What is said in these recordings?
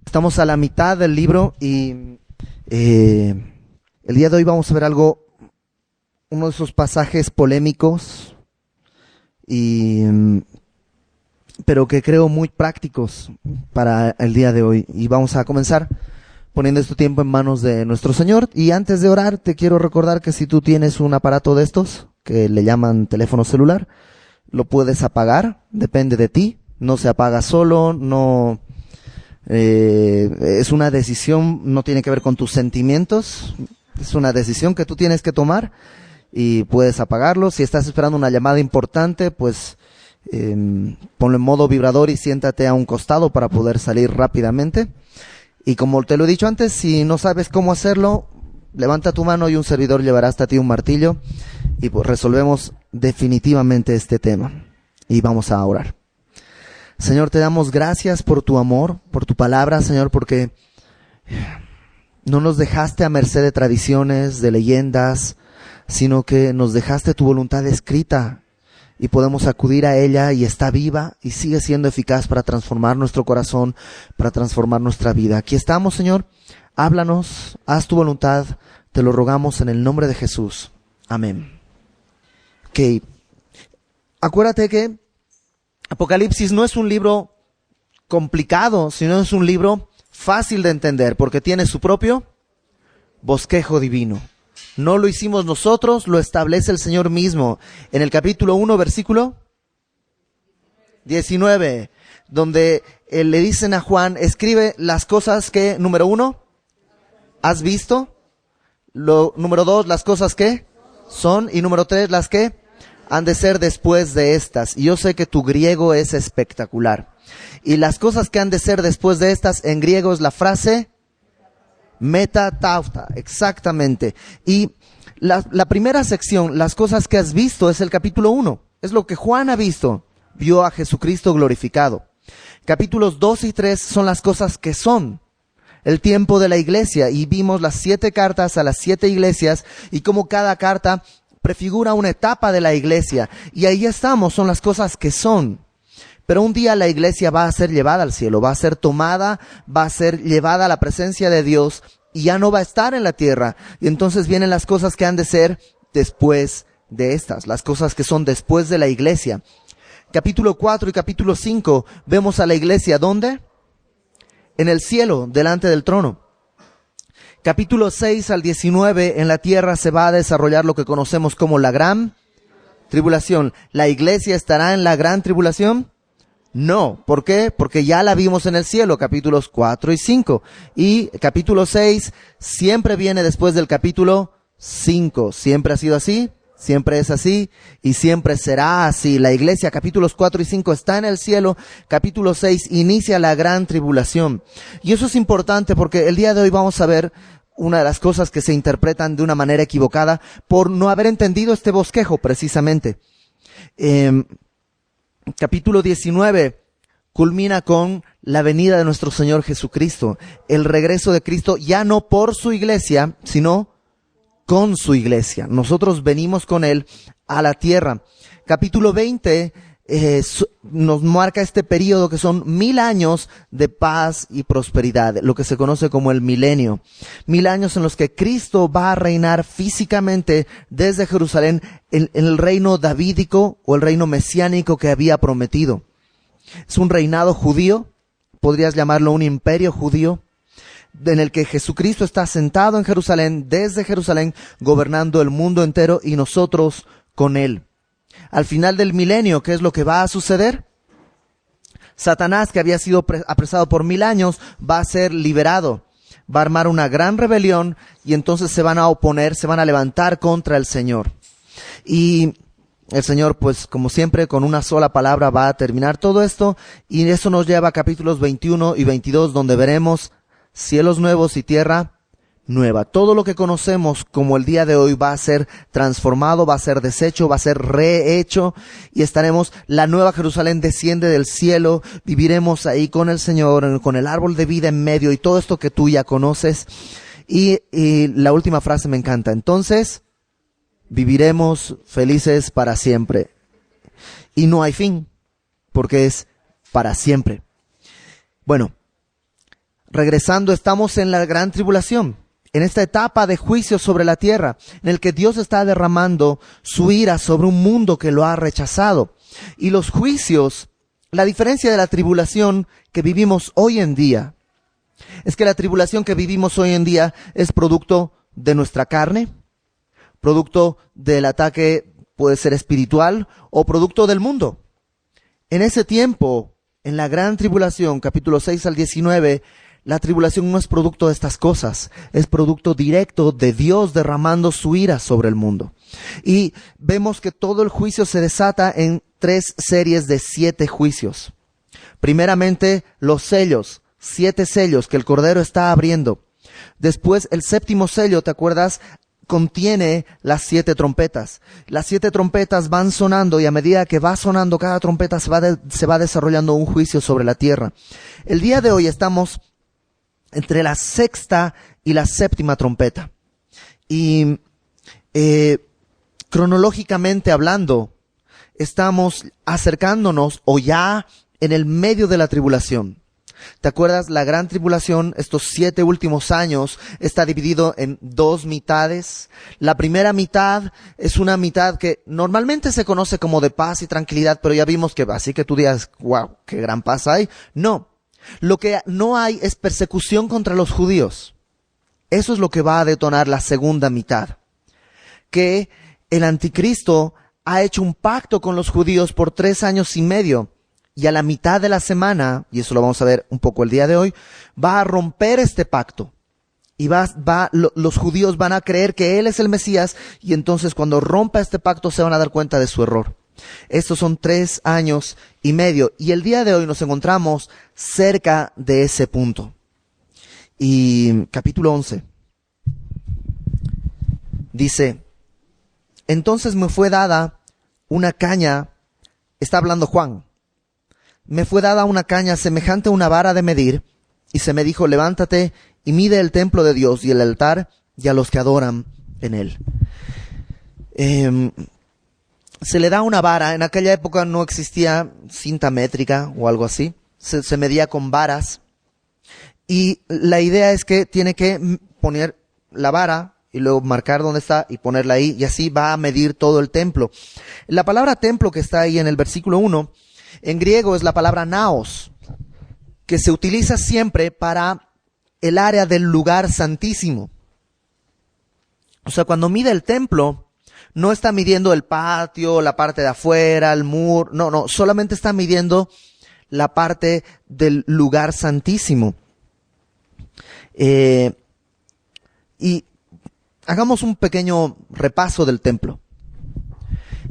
Estamos a la mitad del libro y el día de hoy vamos a ver uno de esos pasajes polémicos, pero que creo muy prácticos para el día de hoy. Y vamos a comenzar poniendo este tiempo en manos de nuestro Señor. Y antes de orar, te quiero recordar que si tú tienes un aparato de estos, que le llaman teléfono celular, lo puedes apagar, depende de ti. No se apaga solo, no... es una decisión, no tiene que ver con tus sentimientos, es una decisión que tú tienes que tomar y puedes apagarlo. Si estás esperando una llamada importante, pues ponlo en modo vibrador y siéntate a un costado para poder salir rápidamente. Y como te lo he dicho antes, si no sabes cómo hacerlo, levanta tu mano y un servidor llevará hasta ti un martillo y pues resolvemos definitivamente este tema. Y vamos a orar. Señor, te damos gracias por tu amor, por tu palabra, Señor, porque no nos dejaste a merced de tradiciones, de leyendas, sino que nos dejaste tu voluntad escrita y podemos acudir a ella y está viva y sigue siendo eficaz para transformar nuestro corazón, para transformar nuestra vida. Aquí estamos, Señor, háblanos, haz tu voluntad, te lo rogamos en el nombre de Jesús. Amén. Ok, acuérdate que Apocalipsis no es un libro complicado, sino es un libro fácil de entender, porque tiene su propio bosquejo divino. No lo hicimos nosotros, lo establece el Señor mismo. En el capítulo 1, versículo 19, donde le dicen a Juan, escribe las cosas que, número 1, has visto. Número 2, las cosas que son. Y número 3, las que han de ser después de estas. Y yo sé que tu griego es espectacular. Y las cosas que han de ser después de estas, en griego es la frase metatauta, exactamente. Y la primera sección, las cosas que has visto, es el capítulo 1. Es lo que Juan ha visto. Vio a Jesucristo glorificado. Capítulos 2 y 3 son las cosas que son. El tiempo de la iglesia. Y vimos las 7 cartas a las 7 iglesias y cómo cada carta prefigura una etapa de la iglesia, y ahí estamos, son las cosas que son. Pero un día la iglesia va a ser llevada al cielo, va a ser tomada, va a ser llevada a la presencia de Dios, y ya no va a estar en la tierra. Y entonces vienen las cosas que han de ser después de estas, las cosas que son después de la iglesia. Capítulo 4 y capítulo 5, vemos a la iglesia, ¿dónde? En el cielo, delante del trono. Capítulo 6 al 19, en la tierra se va a desarrollar lo que conocemos como la gran tribulación. ¿La iglesia estará en la gran tribulación? No. ¿Por qué? Porque ya la vimos en el cielo, capítulos 4 y 5. Y capítulo 6 siempre viene después del capítulo 5. ¿Siempre ha sido así? Siempre es así y siempre será así. La iglesia, capítulos 4 y 5, está en el cielo. Capítulo 6 inicia la gran tribulación. Y eso es importante porque el día de hoy vamos a ver una de las cosas que se interpretan de una manera equivocada por no haber entendido este bosquejo precisamente. Capítulo 19 culmina con la venida de nuestro Señor Jesucristo. El regreso de Cristo ya no por su iglesia, sino con su iglesia. Nosotros venimos con Él a la tierra. Capítulo 20 nos marca este periodo que son 1000 años de paz y prosperidad, lo que se conoce como el milenio. 1000 años en los que Cristo va a reinar físicamente desde Jerusalén en el reino davídico o el reino mesiánico que había prometido. Es un reinado judío, podrías llamarlo un imperio judío, en el que Jesucristo está sentado en Jerusalén, desde Jerusalén, gobernando el mundo entero y nosotros con Él. Al final del milenio, ¿qué es lo que va a suceder? Satanás, que había sido apresado por 1000 años, va a ser liberado. Va a armar una gran rebelión y entonces se van a oponer, se van a levantar contra el Señor. Y el Señor, pues como siempre, con una sola palabra va a terminar todo esto. Y eso nos lleva a capítulos 21 y 22, donde veremos cielos nuevos y tierra nueva. Todo lo que conocemos como el día de hoy va a ser transformado, va a ser deshecho, va a ser rehecho y estaremos, la nueva Jerusalén desciende del cielo, viviremos ahí con el Señor, con el árbol de vida en medio y todo esto que tú ya conoces. Y la última frase me encanta. Entonces, viviremos felices para siempre. Y no hay fin, porque es para siempre. Bueno, regresando, estamos en la gran tribulación, en esta etapa de juicio sobre la tierra, en el que Dios está derramando su ira sobre un mundo que lo ha rechazado. Y los juicios, la diferencia de la tribulación que vivimos hoy en día, es que la tribulación que vivimos hoy en día es producto de nuestra carne, producto del ataque, puede ser espiritual, o producto del mundo. En ese tiempo, en la gran tribulación, capítulo 6 al 19, la tribulación no es producto de estas cosas, es producto directo de Dios derramando su ira sobre el mundo. Y vemos que todo el juicio se desata en 3 series de 7 juicios. Primeramente, los sellos, 7 sellos que el Cordero está abriendo. Después, el 7º sello, ¿te acuerdas?, contiene las 7 trompetas. Las 7 trompetas van sonando y a medida que va sonando cada trompeta se va desarrollando un juicio sobre la tierra. El día de hoy estamos entre la 6ª y la 7ª trompeta. Y cronológicamente hablando, estamos acercándonos o ya en el medio de la tribulación. ¿Te acuerdas? La gran tribulación, estos 7 últimos años, está dividido en 2 mitades. La primera mitad es una mitad que normalmente se conoce como de paz y tranquilidad, pero ya vimos que así que tú digas, wow, qué gran paz hay. No. Lo que no hay es persecución contra los judíos. Eso es lo que va a detonar la segunda mitad. Que el anticristo ha hecho un pacto con los judíos por 3 años y medio. Y a la mitad de la semana, y eso lo vamos a ver un poco el día de hoy, va a romper este pacto. Y los judíos van a creer que Él es el Mesías, y entonces cuando rompa este pacto se van a dar cuenta de su error. Estos son 3 años y medio, y el día de hoy nos encontramos cerca de ese punto. Y capítulo 11 dice, entonces me fue dada una caña, está hablando Juan, me fue dada una caña semejante a una vara de medir, y se me dijo, levántate y mide el templo de Dios y el altar y a los que adoran en él. Se le da una vara. En aquella época no existía cinta métrica o algo así. Se medía con varas. Y la idea es que tiene que poner la vara y luego marcar dónde está y ponerla ahí, y así va a medir todo el templo. La palabra templo que está ahí en el versículo 1, en griego es la palabra naos, que se utiliza siempre para el área del lugar santísimo. O sea, cuando mide el templo, no está midiendo el patio, la parte de afuera, el muro, no, solamente está midiendo la parte del lugar santísimo. Y hagamos un pequeño repaso del templo.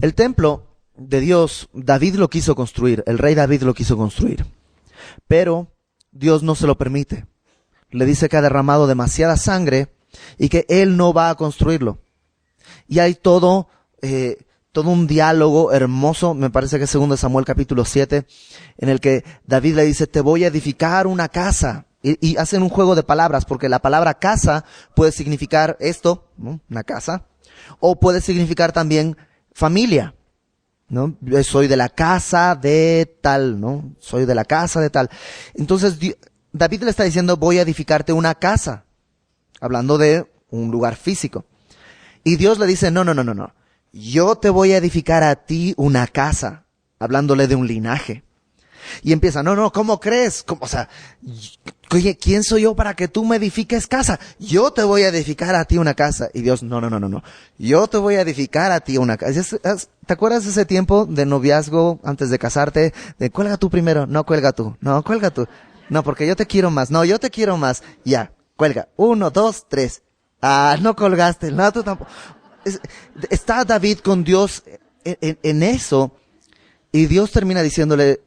El templo de Dios, David lo quiso construir, el rey David lo quiso construir, pero Dios no se lo permite. Le dice que ha derramado demasiada sangre y que él no va a construirlo. Y hay todo un diálogo hermoso, me parece que es 2 Samuel capítulo 7, en el que David le dice, te voy a edificar una casa. Y hacen un juego de palabras, porque la palabra casa puede significar esto, ¿no?, una casa, o puede significar también familia, ¿no? Soy de la casa de tal, ¿no? Soy de la casa de tal. Entonces David le está diciendo, voy a edificarte una casa, hablando de un lugar físico. Y Dios le dice, no. Yo te voy a edificar a ti una casa, hablándole de un linaje. Y empieza, no, ¿cómo crees? O sea, oye, ¿quién soy yo para que tú me edifiques casa? Yo te voy a edificar a ti una casa. Y Dios, no. Yo te voy a edificar a ti una casa. ¿Te acuerdas de ese tiempo de noviazgo antes de casarte? De cuelga tú primero. No, cuelga tú. No, cuelga tú. No, porque yo te quiero más. No, yo te quiero más. Ya, cuelga. 1, 2, 3. Ah, no colgaste. No, tú tampoco. Está David con Dios en eso. Y Dios termina diciéndole,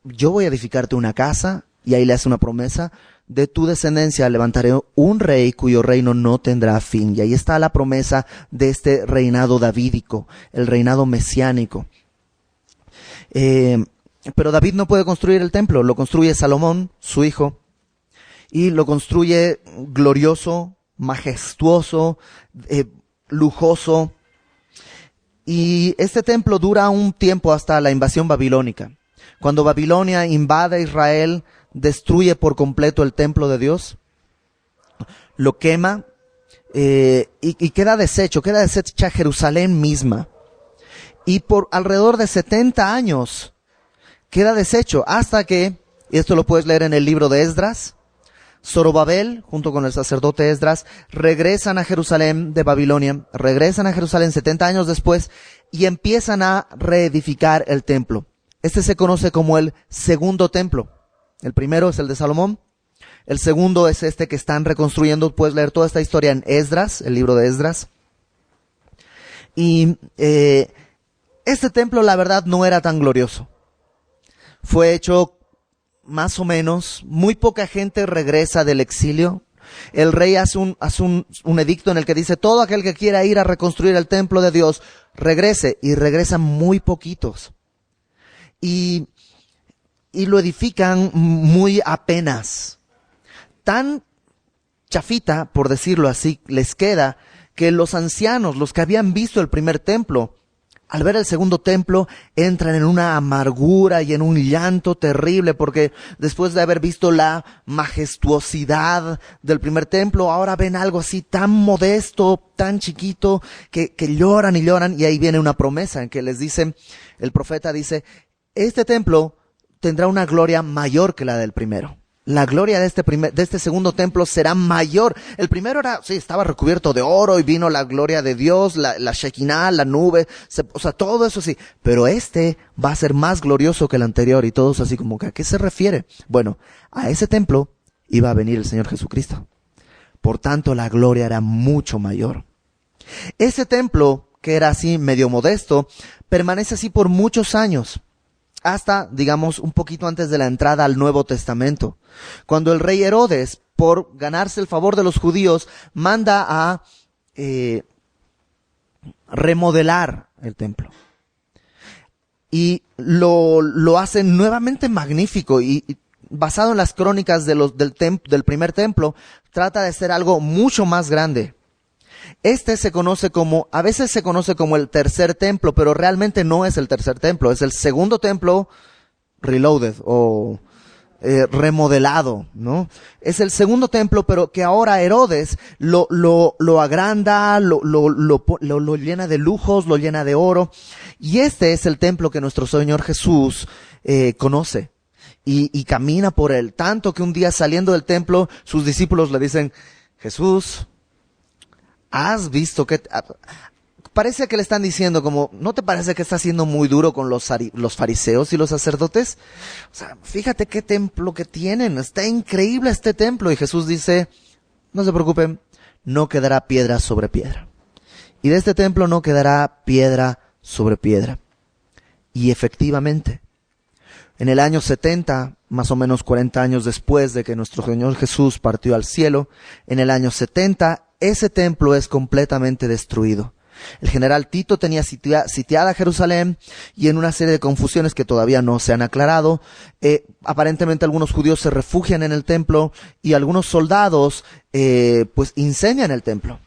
yo voy a edificarte una casa, y ahí le hace una promesa, de tu descendencia levantaré un rey cuyo reino no tendrá fin. Y ahí está la promesa de este reinado davídico, el reinado mesiánico. Pero David no puede construir el templo, lo construye Salomón, su hijo, y lo construye glorioso, majestuoso, lujoso. Y este templo dura un tiempo hasta la invasión babilónica. Cuando Babilonia invade Israel, destruye por completo el templo de Dios, lo quema, y queda deshecha Jerusalén misma. Y por alrededor de 70 años queda deshecho hasta que, y esto lo puedes leer en el libro de Esdras, Zorobabel, junto con el sacerdote Esdras, regresan a Jerusalén de Babilonia, regresan a Jerusalén 70 años después y empiezan a reedificar el templo. Este se conoce como el segundo templo. El primero es el de Salomón. El segundo es este que están reconstruyendo. Puedes leer toda esta historia en Esdras, el libro de Esdras. Y este templo, la verdad, no era tan glorioso. Fue hecho más o menos, muy poca gente regresa del exilio. El rey hace un edicto en el que dice, todo aquel que quiera ir a reconstruir el templo de Dios, regrese. Y regresan muy poquitos. Y lo edifican muy apenas. Tan chafita, por decirlo así, les queda que los ancianos, los que habían visto el primer templo, al ver el segundo templo, entran en una amargura y en un llanto terrible, porque después de haber visto la majestuosidad del primer templo, ahora ven algo así tan modesto, tan chiquito, que lloran y lloran. Y ahí viene una promesa en que les dice, el profeta dice, este templo tendrá una gloria mayor que la del primero. La gloria de este segundo templo será mayor. El primero estaba recubierto de oro y vino la gloria de Dios, la Shekinah, la nube, todo eso sí. Pero este va a ser más glorioso que el anterior. Y todos así como que, ¿a qué se refiere? Bueno, a ese templo iba a venir el Señor Jesucristo. Por tanto, la gloria era mucho mayor. Ese templo, que era así medio modesto, permanece así por muchos años. Hasta, digamos, un poquito antes de la entrada al Nuevo Testamento, cuando el rey Herodes, por ganarse el favor de los judíos, manda a remodelar el templo. Y lo hacen nuevamente magnífico y basado en las crónicas del primer templo, trata de ser algo mucho más grande. Este a veces se conoce como el tercer templo, pero realmente no es el tercer templo, es el segundo templo reloaded o remodelado, ¿no? Es el segundo templo, pero que ahora Herodes lo agranda, lo llena de lujos, lo llena de oro. Y este es el templo que nuestro Señor Jesús conoce y camina por él. Tanto que un día saliendo del templo, sus discípulos le dicen, Jesús, ¿has visto que parece que le están diciendo como, ¿no te parece que está siendo muy duro con los fariseos y los sacerdotes? O sea, fíjate qué templo que tienen, está increíble este templo. Y Jesús dice, no se preocupen, no quedará piedra sobre piedra. Y de este templo no quedará piedra sobre piedra. Y efectivamente, en el año 70, más o menos 40 años después de que nuestro Señor Jesús partió al cielo, en el año 70, ese templo es completamente destruido. El general Tito tenía sitiada Jerusalén y en una serie de confusiones que todavía no se han aclarado, aparentemente algunos judíos se refugian en el templo y algunos soldados pues incendian el templo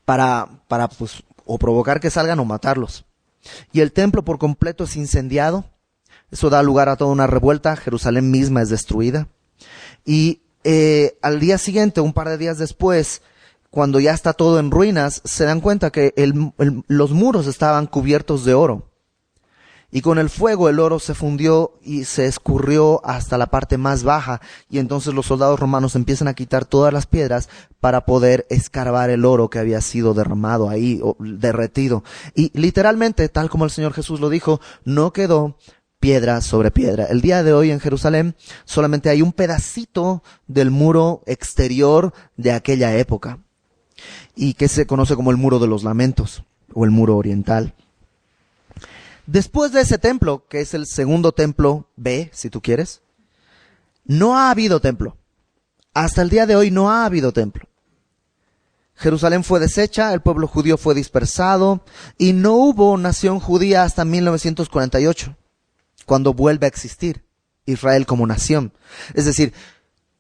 para pues o provocar que salgan o matarlos. Y el templo por completo es incendiado. Eso da lugar a toda una revuelta. Jerusalén misma es destruida. Y al día siguiente, un par de días después, cuando ya está todo en ruinas, se dan cuenta que los muros estaban cubiertos de oro. Y con el fuego el oro se fundió y se escurrió hasta la parte más baja. Y entonces los soldados romanos empiezan a quitar todas las piedras para poder escarbar el oro que había sido derramado ahí, o derretido. Y literalmente, tal como el Señor Jesús lo dijo, no quedó piedra sobre piedra. El día de hoy en Jerusalén solamente hay un pedacito del muro exterior de aquella época, y que se conoce como el Muro de los Lamentos, o el Muro Oriental. Después de ese templo, que es el segundo templo B, si tú quieres, no ha habido templo. Hasta el día de hoy no ha habido templo. Jerusalén fue deshecha, el pueblo judío fue dispersado, y no hubo nación judía hasta 1948, cuando vuelve a existir Israel como nación. Es decir,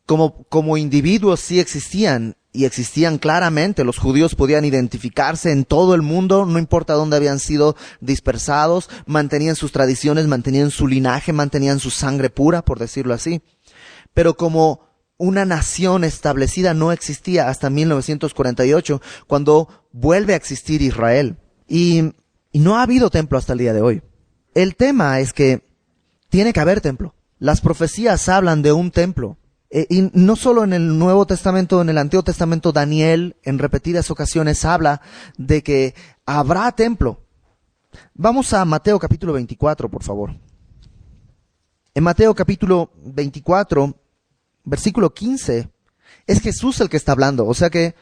como individuos sí existían, y existían claramente. Los judíos podían identificarse en todo el mundo, no importa dónde habían sido dispersados, mantenían sus tradiciones, mantenían su linaje, mantenían su sangre pura, por decirlo así. Pero como una nación establecida no existía hasta 1948, cuando vuelve a existir Israel. Y no ha habido templo hasta el día de hoy. El tema es que tiene que haber templo. Las profecías hablan de un templo. Y no solo en el Nuevo Testamento, en el Antiguo Testamento, Daniel en repetidas ocasiones habla de que habrá templo. Vamos a Mateo capítulo 24, por favor. En Mateo capítulo 24, versículo 15, es Jesús el que está hablando, o sea que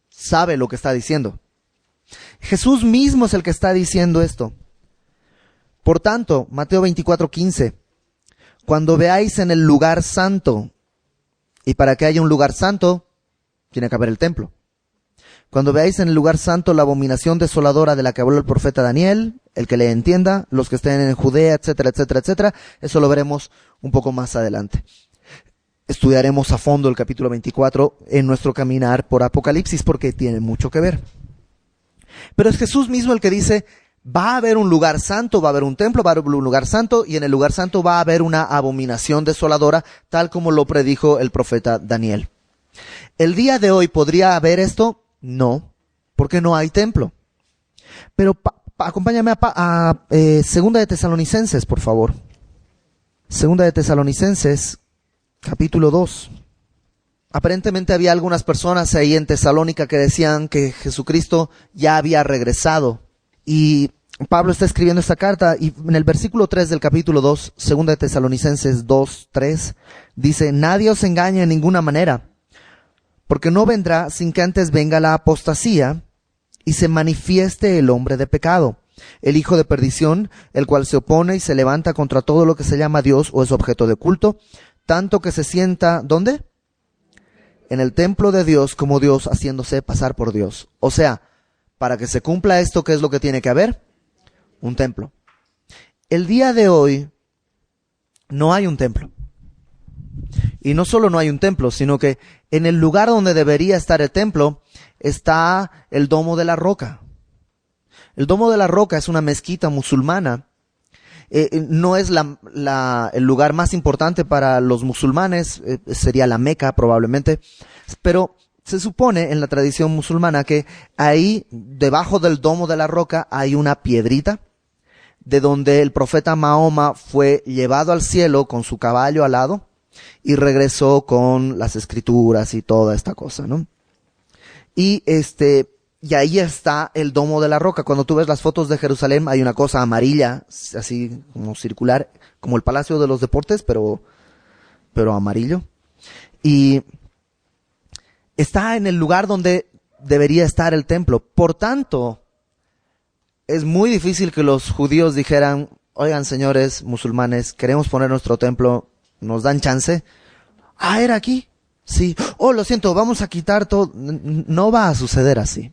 sabe lo que está diciendo. Jesús mismo es el que está diciendo esto. Por tanto, Mateo 24, 15, cuando veáis en el lugar santo, y para que haya un lugar santo, tiene que haber el templo. Cuando veáis en el lugar santo la abominación desoladora de la que habló el profeta Daniel, el que le entienda, los que estén en Judea, etcétera, etcétera, etcétera, eso lo veremos un poco más adelante. Estudiaremos a fondo el capítulo 24 en nuestro caminar por Apocalipsis porque tiene mucho que ver. Pero es Jesús mismo el que dice, va a haber un lugar santo, va a haber un templo, va a haber un lugar santo, y en el lugar santo va a haber una abominación desoladora, tal como lo predijo el profeta Daniel. ¿El día de hoy podría haber esto? No, porque no hay templo. Pero acompáñame a Segunda de Tesalonicenses, por favor. Segunda de Tesalonicenses, capítulo 2. Aparentemente había algunas personas ahí en Tesalónica que decían que Jesucristo ya había regresado. Y Pablo está escribiendo esta carta y en el versículo 3 del capítulo 2, Segunda de Tesalonicenses 2, 3, dice, nadie os engañe en ninguna manera, porque no vendrá sin que antes venga la apostasía y se manifieste el hombre de pecado, el hijo de perdición, el cual se opone y se levanta contra todo lo que se llama Dios o es objeto de culto, tanto que se sienta, ¿dónde? En el templo de Dios como Dios, haciéndose pasar por Dios. O sea, para que se cumpla esto, ¿qué es lo que tiene que haber? Un templo. El día de hoy no hay un templo. Y no solo no hay un templo, sino que en el lugar donde debería estar el templo está el Domo de la Roca. El Domo de la Roca es una mezquita musulmana. No es el lugar más importante para los musulmanes, sería la Meca probablemente, pero se supone en la tradición musulmana que ahí, debajo del Domo de la Roca, hay una piedrita de donde el profeta Mahoma fue llevado al cielo con su caballo alado y regresó con las escrituras y toda esta cosa, ¿no? Y ahí está el Domo de la Roca. Cuando tú ves las fotos de Jerusalén, hay una cosa amarilla, así como circular, como el Palacio de los Deportes, pero amarillo. Y está en el lugar donde debería estar el templo. Por tanto, es muy difícil que los judíos dijeran, oigan, señores musulmanes, queremos poner nuestro templo, ¿nos dan chance? Ah, ¿era aquí? Sí. Oh, lo siento, vamos a quitar todo. No va a suceder así.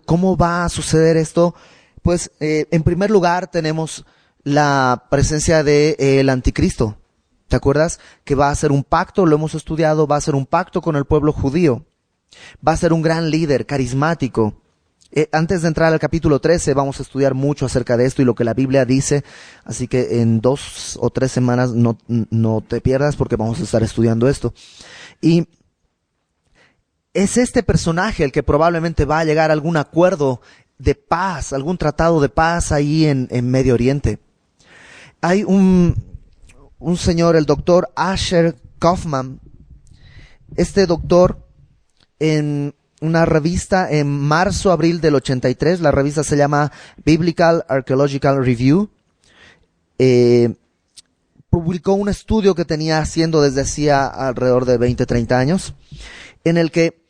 ¿Cómo va a suceder esto? Pues, en primer lugar, tenemos la presencia del anticristo. ¿Te acuerdas? Que va a hacer un pacto, lo hemos estudiado, va a hacer un pacto con el pueblo judío. Va a ser un gran líder, carismático. Antes de entrar al capítulo 13 vamos a estudiar mucho acerca de esto y lo que la Biblia dice. Así que en 2 o 3 semanas no te pierdas porque vamos a estar estudiando esto. Y es este personaje el que probablemente va a llegar a algún acuerdo de paz, algún tratado de paz ahí en Medio Oriente. Hay un señor, el doctor Asher Kaufman. Este doctor, en una revista en marzo-abril del 83, la revista se llama Biblical Archaeological Review, publicó un estudio que tenía haciendo desde hacía alrededor de 20-30 años, en el que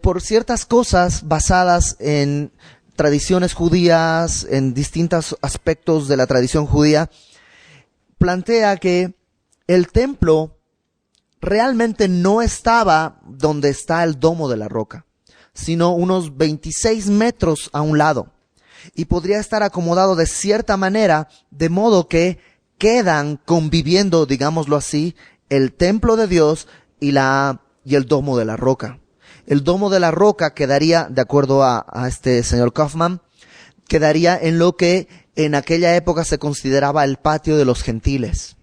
por ciertas cosas basadas en tradiciones judías, en distintos aspectos de la tradición judía, plantea que el templo realmente no estaba donde está el Domo de la Roca, sino unos 26 metros a un lado. Y podría estar acomodado de cierta manera, de modo que quedan conviviendo, digámoslo así, el templo de Dios y y el domo de la roca. El domo de la roca quedaría, de acuerdo a este señor Kaufman, quedaría en lo que en aquella época se consideraba el patio de los gentiles.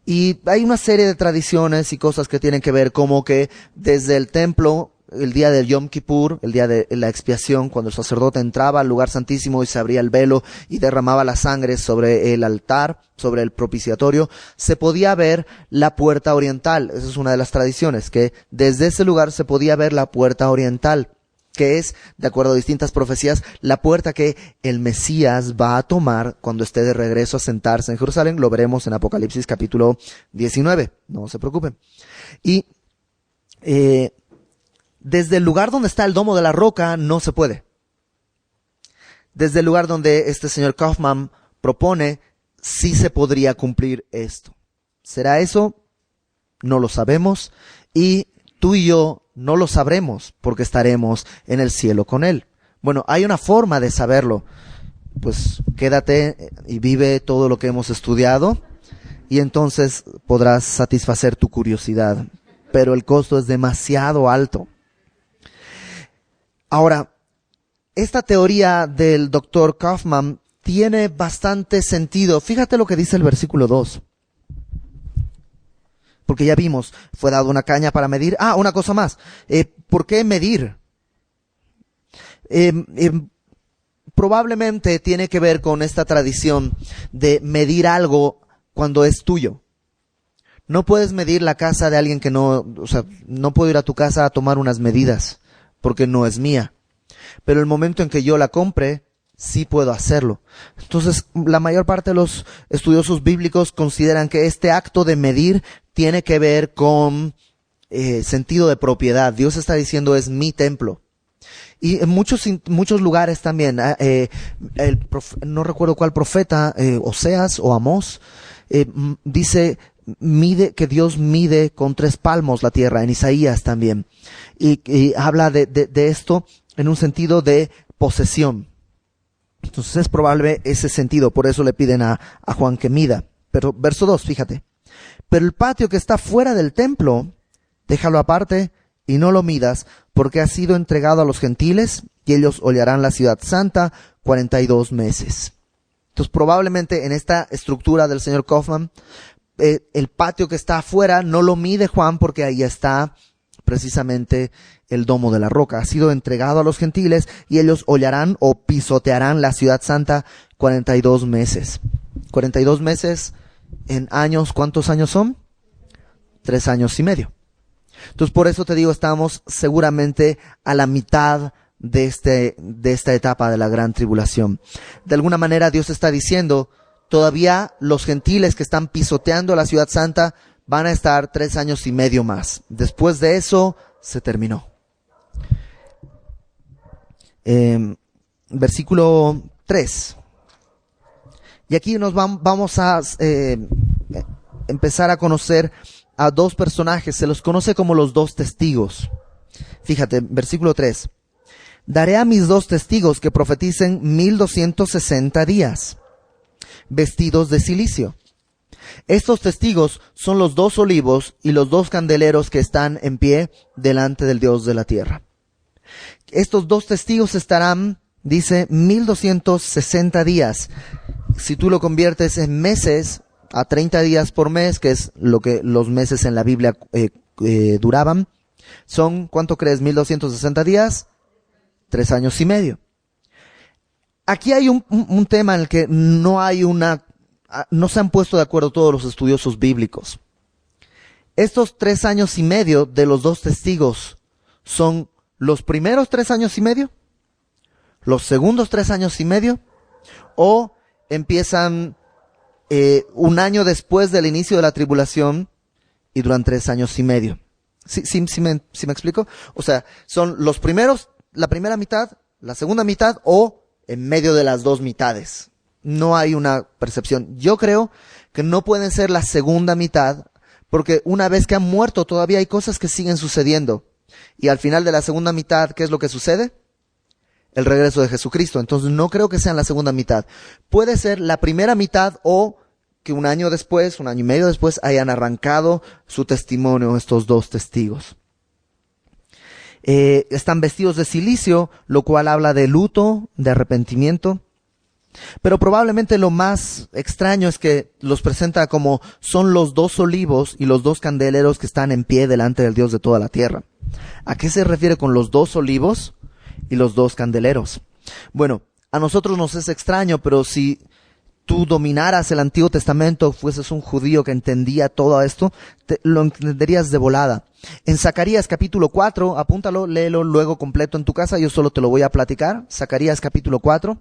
Y hay una serie de tradiciones y cosas que tienen que ver, como que desde el templo, el día del Yom Kippur, el día de la expiación, cuando el sacerdote entraba al lugar santísimo y se abría el velo y derramaba la sangre sobre el altar, sobre el propiciatorio, se podía ver la puerta oriental. Esa es una de las tradiciones, que desde ese lugar se podía ver la puerta oriental, que es, de acuerdo a distintas profecías, la puerta que el Mesías va a tomar cuando esté de regreso a sentarse en Jerusalén. Lo veremos en Apocalipsis capítulo 19, no se preocupen. Y desde el lugar donde está el domo de la roca no se puede. Desde el lugar donde este señor Kaufman propone, sí se podría cumplir esto. ¿Será eso? No lo sabemos, y tú y yo no lo sabremos porque estaremos en el cielo con Él. Bueno, hay una forma de saberlo. Pues quédate y vive todo lo que hemos estudiado y entonces podrás satisfacer tu curiosidad. Pero el costo es demasiado alto. Ahora, esta teoría del Dr. Kaufman tiene bastante sentido. Fíjate lo que dice el versículo 2. Porque ya vimos, fue dado una caña para medir. Una cosa más. ¿Por qué medir? Probablemente tiene que ver con esta tradición de medir algo cuando es tuyo. No puedes medir la casa de alguien que no puedo ir a tu casa a tomar unas medidas porque no es mía. Pero el momento en que yo la compre, sí puedo hacerlo. Entonces, la mayor parte de los estudiosos bíblicos consideran que este acto de medir tiene que ver con sentido de propiedad. Dios está diciendo, es mi templo. Y en muchos lugares también, no recuerdo cuál profeta, Oseas o Amós, dice que Dios mide con 3 palmos la tierra, en Isaías también. Y habla de esto en un sentido de posesión. Entonces es probable ese sentido, por eso le piden a Juan que mida. Pero verso 2, fíjate. Pero el patio que está fuera del templo, déjalo aparte y no lo midas, porque ha sido entregado a los gentiles y ellos hollarán la ciudad santa 42 meses. Entonces probablemente en esta estructura del señor Kaufman, el patio que está afuera no lo mide Juan porque ahí está precisamente el domo de la roca. Ha sido entregado a los gentiles y ellos hollarán o pisotearán la ciudad santa 42 meses. 42 meses en años, ¿cuántos años son? 3 años y medio. Entonces por eso te digo, estamos seguramente a la mitad de esta etapa de la gran tribulación. De alguna manera Dios está diciendo, todavía los gentiles que están pisoteando la ciudad santa van a estar 3 años y medio más. Después de eso, se terminó. Versículo 3. Y aquí nos vamos a empezar a conocer a 2 personajes. Se los conoce como los 2 testigos. Fíjate, versículo 3. Daré a mis 2 testigos que profeticen 1260 días, vestidos de cilicio. Estos testigos son los 2 olivos y los 2 candeleros que están en pie delante del Dios de la tierra. Estos 2 testigos estarán, dice, 1260 días. Si tú lo conviertes en meses, a 30 días por mes, que es lo que los meses en la Biblia duraban, son, ¿cuánto crees? 1260 días, 3 años y medio. Aquí hay un tema en el que no se han puesto de acuerdo todos los estudiosos bíblicos. Estos 3 años y medio de los 2 testigos son los primeros 3 años y medio, los segundos 3 años y medio, o empiezan un año después del inicio de la tribulación y duran 3 años y medio. ¿Sí me explico? O sea, son los primeros, la primera mitad, la segunda mitad o en medio de las 2 mitades. No hay una percepción. Yo creo que no pueden ser la segunda mitad, porque una vez que han muerto todavía hay cosas que siguen sucediendo. Y al final de la segunda mitad, ¿qué es lo que sucede? El regreso de Jesucristo. Entonces no creo que sean la segunda mitad. Puede ser la primera mitad o que un año y medio después, hayan arrancado su testimonio estos dos testigos. Están vestidos de cilicio, lo cual habla de luto, de arrepentimiento. Pero probablemente lo más extraño es que los presenta como son los dos olivos y los dos candeleros que están en pie delante del Dios de toda la tierra. ¿A qué se refiere con los dos olivos y los dos candeleros? Bueno, a nosotros nos es extraño, pero si tú dominaras el Antiguo Testamento, fueses un judío que entendía todo esto, lo entenderías de volada. En Zacarías capítulo 4, apúntalo, léelo luego completo en tu casa, yo solo te lo voy a platicar. Zacarías capítulo 4.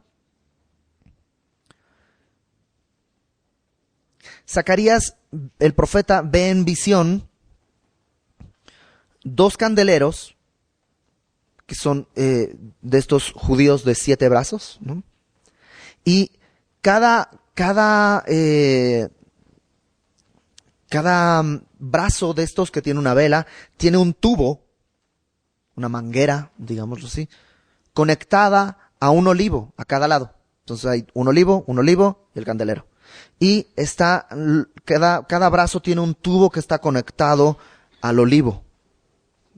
Zacarías, el profeta, ve en visión dos candeleros, que son de estos judíos de 7 brazos, ¿no? Y cada brazo de estos que tiene una vela, tiene un tubo, una manguera, digámoslo así, conectada a un olivo, a cada lado. Entonces hay un olivo y el candelero. Y cada brazo tiene un tubo que está conectado al olivo,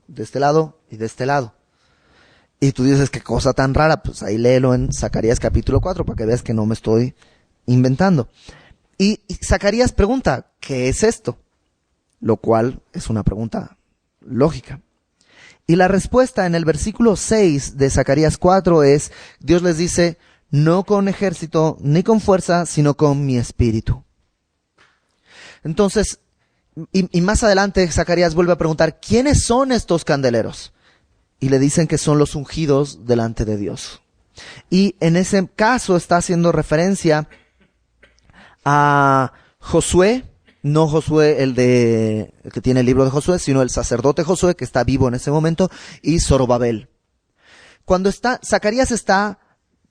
de este lado y de este lado. Y tú dices, qué cosa tan rara, pues ahí léelo en Zacarías capítulo 4 para que veas que no me estoy inventando. Y Zacarías pregunta, ¿qué es esto? Lo cual es una pregunta lógica. Y la respuesta en el versículo 6 de Zacarías 4 es, Dios les dice, no con ejército ni con fuerza, sino con mi espíritu. Entonces, y más adelante Zacarías vuelve a preguntar, ¿quiénes son estos candeleros? Y le dicen que son los ungidos delante de Dios. Y en ese caso está haciendo referencia a Josué, no Josué el que tiene el libro de Josué, sino el sacerdote Josué que está vivo en ese momento, y Zorobabel. Cuando Zacarías está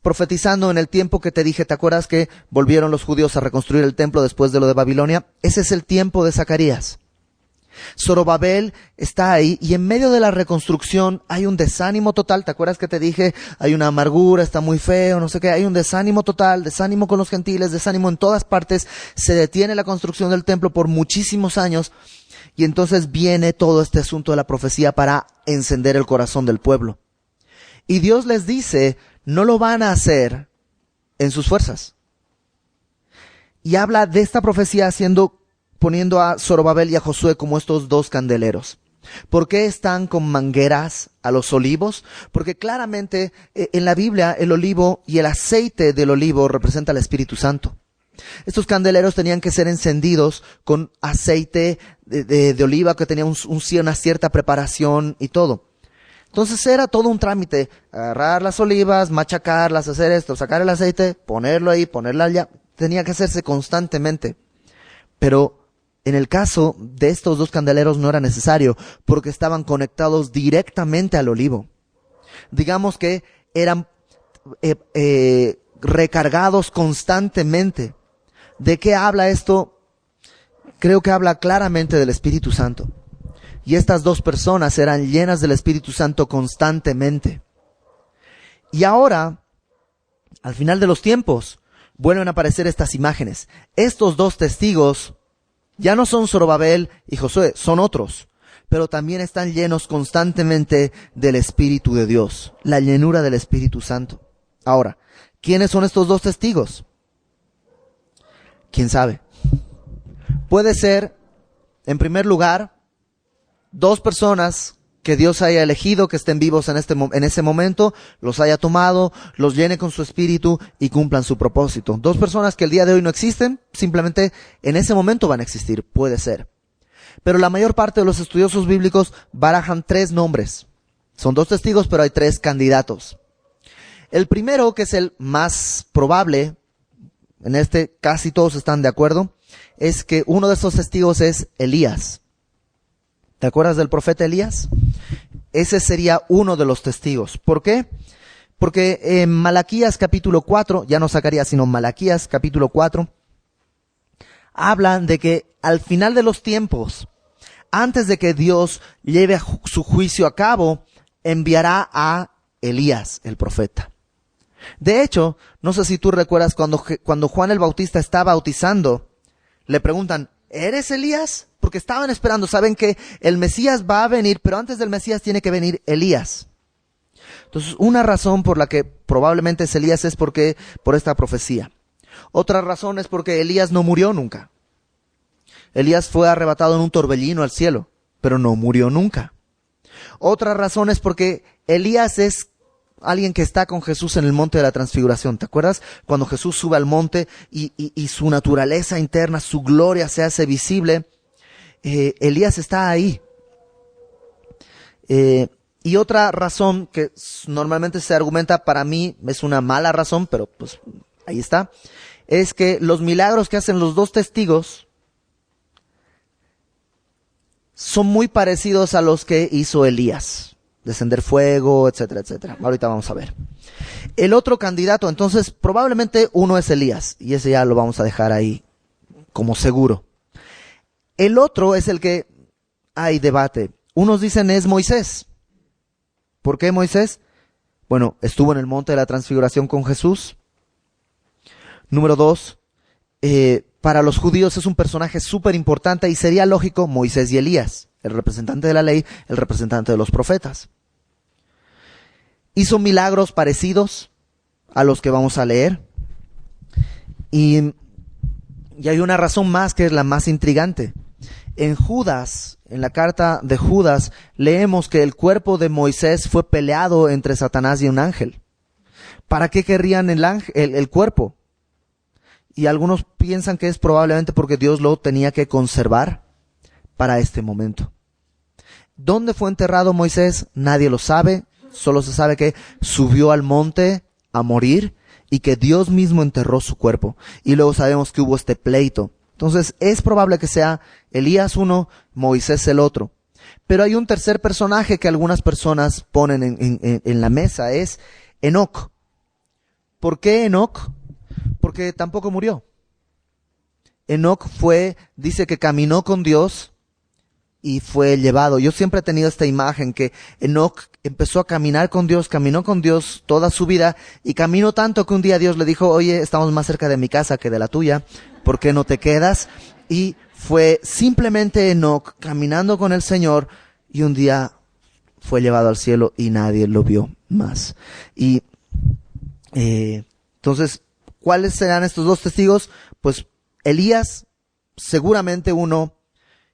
profetizando en el tiempo que te dije, ¿te acuerdas que volvieron los judíos a reconstruir el templo después de lo de Babilonia? Ese es el tiempo de Zacarías. Zorobabel está ahí y en medio de la reconstrucción hay un desánimo total. ¿Te acuerdas que te dije? Hay una amargura, está muy feo, no sé qué. Hay un desánimo total, desánimo con los gentiles, desánimo en todas partes. Se detiene la construcción del templo por muchísimos años y entonces viene todo este asunto de la profecía para encender el corazón del pueblo. Y Dios les dice, no lo van a hacer en sus fuerzas. Y habla de esta profecía poniendo a Zorobabel y a Josué como estos dos candeleros. ¿Por qué están con mangueras a los olivos? Porque claramente en la Biblia el olivo y el aceite del olivo representa al Espíritu Santo. Estos candeleros tenían que ser encendidos con aceite de oliva que tenía una cierta preparación y todo. Entonces era todo un trámite, agarrar las olivas, machacarlas, hacer esto, sacar el aceite, ponerlo ahí, ponerla allá. Tenía que hacerse constantemente. Pero en el caso de estos dos candeleros no era necesario, porque estaban conectados directamente al olivo. Digamos que eran recargados constantemente. ¿De qué habla esto? Creo que habla claramente del Espíritu Santo. Y estas dos personas eran llenas del Espíritu Santo constantemente. Y ahora, al final de los tiempos, vuelven a aparecer estas imágenes. Estos dos testigos ya no son Zorobabel y Josué, son otros, pero también están llenos constantemente del Espíritu de Dios, la llenura del Espíritu Santo. Ahora, ¿quiénes son estos dos testigos? ¿Quién sabe? Puede ser, en primer lugar, dos personas que Dios haya elegido que estén vivos en ese momento, los haya tomado, los llene con su espíritu y cumplan su propósito. Dos personas que el día de hoy no existen, simplemente en ese momento van a existir, puede ser. Pero la mayor parte de los estudiosos bíblicos barajan 3 nombres. Son 2 testigos, pero hay 3 candidatos. El primero, que es el más probable, en este casi todos están de acuerdo, es que uno de estos testigos es Elías. ¿Te acuerdas del profeta Elías? Ese sería uno de los testigos. ¿Por qué? Porque en Malaquías capítulo 4, ya no Zacarías, sino Malaquías capítulo 4, hablan de que al final de los tiempos, antes de que Dios lleve su juicio a cabo, enviará a Elías, el profeta. De hecho, no sé si tú recuerdas cuando Juan el Bautista está bautizando, le preguntan, ¿eres Elías? Porque estaban esperando, saben que el Mesías va a venir, pero antes del Mesías tiene que venir Elías. Entonces, una razón por la que probablemente es Elías es por esta profecía. Otra razón es porque Elías no murió nunca. Elías fue arrebatado en un torbellino al cielo, pero no murió nunca. Otra razón es porque Elías es alguien que está con Jesús en el monte de la transfiguración. ¿Te acuerdas? Cuando Jesús sube al monte y su naturaleza interna, su gloria se hace visible, Elías está ahí. Y otra razón que normalmente se argumenta, para mí es una mala razón, pero pues ahí está, es que los milagros que hacen los dos testigos son muy parecidos a los que hizo Elías. Descender fuego, etcétera, etcétera. Ahorita vamos a ver. El otro candidato, entonces, probablemente uno es Elías, y ese ya lo vamos a dejar ahí como seguro. El otro es el que hay debate. Unos dicen es Moisés. ¿Por qué Moisés? Bueno, estuvo en el monte de la transfiguración con Jesús. Número 2, para los judíos es un personaje súper importante y sería lógico Moisés y Elías, el representante de la ley, el representante de los profetas. Hizo milagros parecidos a los que vamos a leer. Y hay una razón más que es la más intrigante. En Judas, en la carta de Judas, leemos que el cuerpo de Moisés fue peleado entre Satanás y un ángel. ¿Para qué querrían el cuerpo? Y algunos piensan que es probablemente porque Dios lo tenía que conservar para este momento. ¿Dónde fue enterrado Moisés? Nadie lo sabe. Solo se sabe que subió al monte a morir y que Dios mismo enterró su cuerpo. Y luego sabemos que hubo este pleito. Entonces es probable que sea Elías uno, Moisés el otro. Pero hay un tercer personaje que algunas personas ponen en la mesa, es Enoc. ¿Por qué Enoc? Porque tampoco murió. Enoc dice que caminó con Dios y fue llevado. Yo siempre he tenido esta imagen que Enoc empezó a caminar con Dios, caminó con Dios toda su vida y caminó tanto que un día Dios le dijo, oye, estamos más cerca de mi casa que de la tuya, ¿por qué no te quedas? Y fue simplemente Enoc caminando con el Señor y un día fue llevado al cielo y nadie lo vio más. Y entonces, ¿cuáles serán estos dos testigos? Pues Elías, seguramente uno,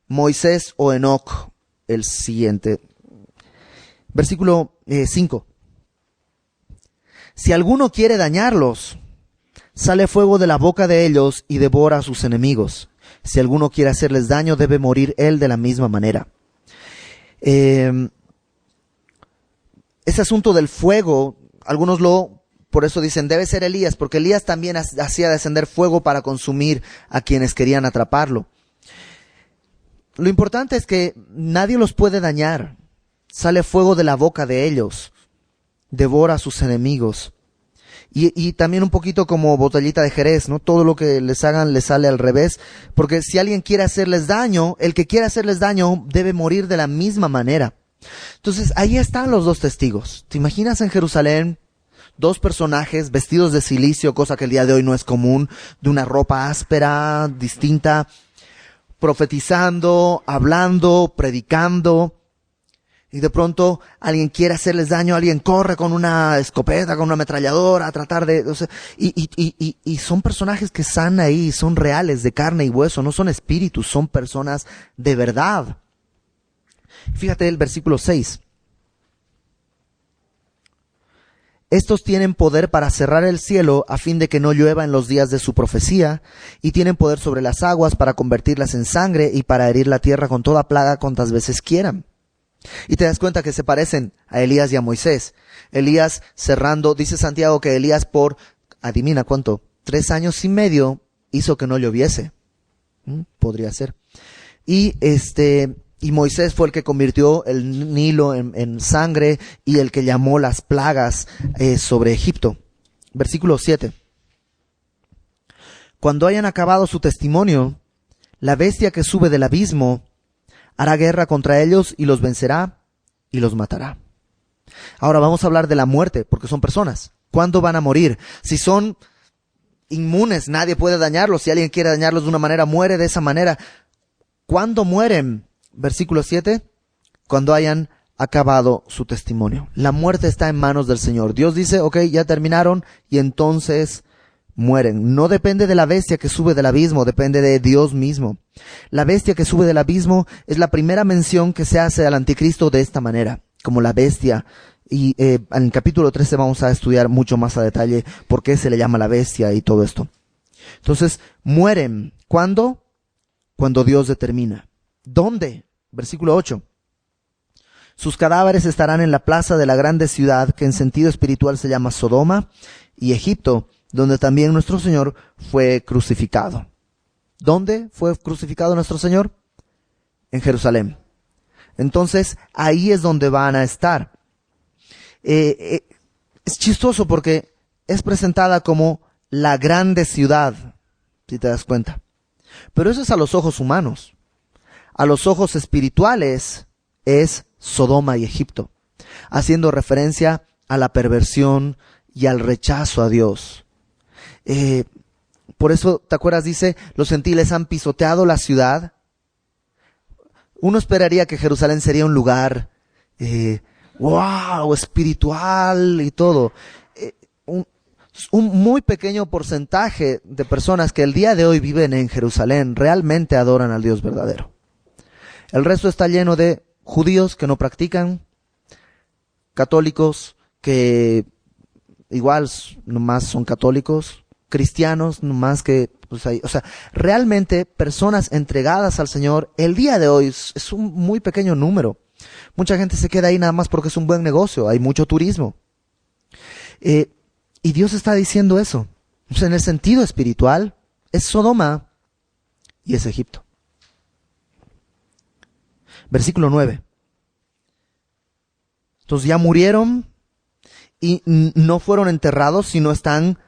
Moisés o Enoc, el siguiente. Versículo 5. Si alguno quiere dañarlos, sale fuego de la boca de ellos y devora a sus enemigos. Si alguno quiere hacerles daño, debe morir él de la misma manera. Ese asunto del fuego, algunos por eso dicen, debe ser Elías, porque Elías también hacía descender fuego para consumir a quienes querían atraparlo. Lo importante es que nadie los puede dañar. Sale fuego de la boca de ellos. Devora a sus enemigos. Y también un poquito como botellita de Jerez, ¿no? Todo lo que les hagan les sale al revés. Porque si alguien quiere hacerles daño, el que quiere hacerles daño debe morir de la misma manera. Entonces, ahí están los dos testigos. ¿Te imaginas en Jerusalén? Dos personajes vestidos de cilicio, cosa que el día de hoy no es común, de una ropa áspera, distinta, profetizando, hablando, predicando, y de pronto alguien quiere hacerles daño, alguien corre con una escopeta, con una ametralladora a tratar de... O sea, y son personajes que están ahí, son reales, de carne y hueso, no son espíritus, son personas de verdad. Fíjate el versículo 6. Estos tienen poder para cerrar el cielo a fin de que no llueva en los días de su profecía, y tienen poder sobre las aguas para convertirlas en sangre y para herir la tierra con toda plaga cuantas veces quieran. Y te das cuenta que se parecen a Elías y a Moisés. Elías cerrando, dice Santiago que Elías adivina cuánto, 3 años y medio hizo que no lloviese. Podría ser. Y Moisés fue el que convirtió el Nilo en sangre y el que llamó las plagas sobre Egipto. Versículo 7. Cuando hayan acabado su testimonio, la bestia que sube del abismo hará guerra contra ellos y los vencerá y los matará. Ahora vamos a hablar de la muerte, porque son personas. ¿Cuándo van a morir? Si son inmunes, nadie puede dañarlos. Si alguien quiere dañarlos de una manera, muere de esa manera. ¿Cuándo mueren? Versículo 7, cuando hayan acabado su testimonio. La muerte está en manos del Señor. Dios dice, ok, ya terminaron, y entonces mueren. No depende de la bestia que sube del abismo, depende de Dios mismo. La bestia que sube del abismo es la primera mención que se hace al anticristo de esta manera, como la bestia. Y en el capítulo 13 vamos a estudiar mucho más a detalle por qué se le llama la bestia y todo esto. Entonces, mueren. ¿Cuándo? Cuando Dios determina. ¿Dónde? Versículo 8. Sus cadáveres estarán en la plaza de la grande ciudad, que en sentido espiritual se llama Sodoma, y Egipto, donde también nuestro Señor fue crucificado. ¿Dónde fue crucificado nuestro Señor? En Jerusalén. Entonces, ahí es donde van a estar. Es chistoso porque es presentada como la grande ciudad, si te das cuenta. Pero eso es a los ojos humanos. A los ojos espirituales es Sodoma y Egipto, haciendo referencia a la perversión y al rechazo a Dios. Por eso, ¿te acuerdas? Dice, los gentiles han pisoteado la ciudad. Uno esperaría que Jerusalén sería un lugar, wow, espiritual y todo. Un muy pequeño porcentaje de personas que el día de hoy viven en Jerusalén realmente adoran al Dios verdadero. El resto está lleno de judíos que no practican, católicos que igual nomás son católicos, cristianos nomás que, pues ahí, o sea, realmente personas entregadas al Señor el día de hoy es un muy pequeño número. Mucha gente se queda ahí nada más porque es un buen negocio, hay mucho turismo. Y Dios está diciendo eso. O sea, en el sentido espiritual, es Sodoma y es Egipto. Versículo 9. Entonces ya murieron y no fueron enterrados, sino están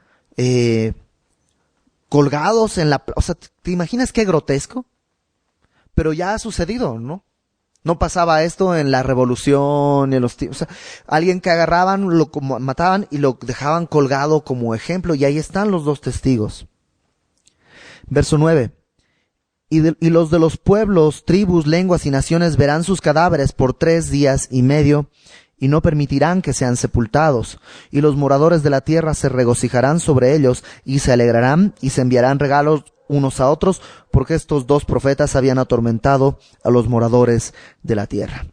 colgados en la... O sea, ¿te imaginas qué grotesco? Pero ya ha sucedido, ¿no? No pasaba esto en la revolución, en los tiempos. O sea, alguien que agarraban, lo mataban y lo dejaban colgado como ejemplo. Y ahí están los dos testigos. Verso 9. Y los de los pueblos, tribus, lenguas y naciones verán sus cadáveres por 3 días y medio y no permitirán que sean sepultados. Y los moradores de la tierra se regocijarán sobre ellos y se alegrarán y se enviarán regalos unos a otros, porque estos dos profetas habían atormentado a los moradores de la tierra.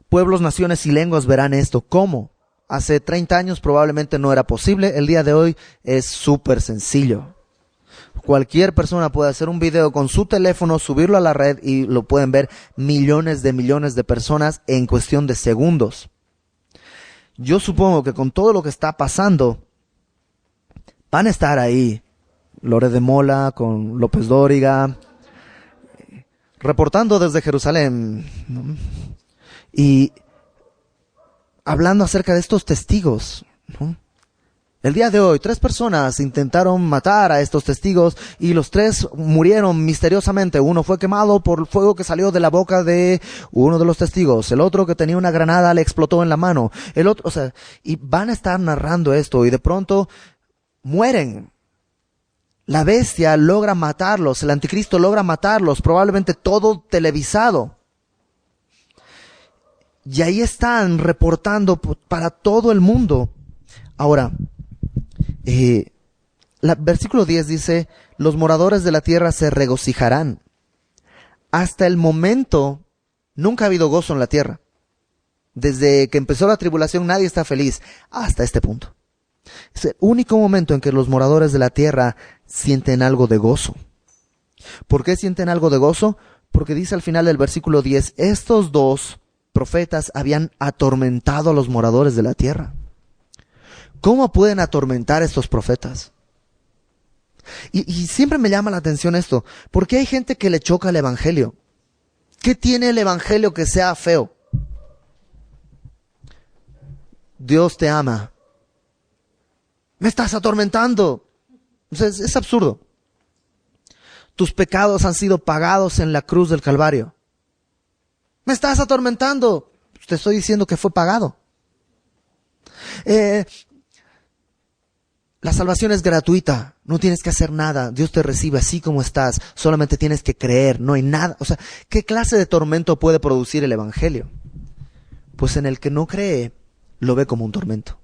Pueblos, naciones y lenguas verán esto. ¿Cómo? Hace 30 años probablemente no era posible. El día de hoy es súper sencillo. Cualquier persona puede hacer un video con su teléfono, subirlo a la red y lo pueden ver millones de personas en cuestión de segundos. Yo supongo que con todo lo que está pasando, van a estar ahí Lore de Mola con López Dóriga, reportando desde Jerusalén, ¿no? Y hablando acerca de estos testigos, ¿no? El día de hoy, 3 personas intentaron matar a estos testigos y los 3 murieron misteriosamente. Uno fue quemado por el fuego que salió de la boca de uno de los testigos. El otro, que tenía una granada, le explotó en la mano. El otro, o sea, y van a estar narrando esto y de pronto mueren. La bestia logra matarlos, el anticristo logra matarlos, probablemente todo televisado. Y ahí están reportando para todo el mundo. Ahora, versículo 10 dice, los moradores de la tierra se regocijarán. Hasta el momento, nunca ha habido gozo en la tierra. Desde que empezó la tribulación, nadie está feliz, hasta este punto. Es el único momento en que los moradores de la tierra sienten algo de gozo. ¿Por qué sienten algo de gozo? Porque dice al final del versículo 10, estos 2 profetas habían atormentado a los moradores de la tierra. ¿Cómo pueden atormentar a estos profetas? Y siempre me llama la atención esto. ¿Por qué hay gente que le choca el evangelio? ¿Qué tiene el evangelio que sea feo? Dios te ama. Me estás atormentando. O sea, es absurdo. Tus pecados han sido pagados en la cruz del Calvario. Me estás atormentando. Te estoy diciendo que fue pagado. La salvación es gratuita, no tienes que hacer nada, Dios te recibe así como estás, solamente tienes que creer, no hay nada. O sea, ¿qué clase de tormento puede producir el Evangelio? Pues en el que no cree, lo ve como un tormento.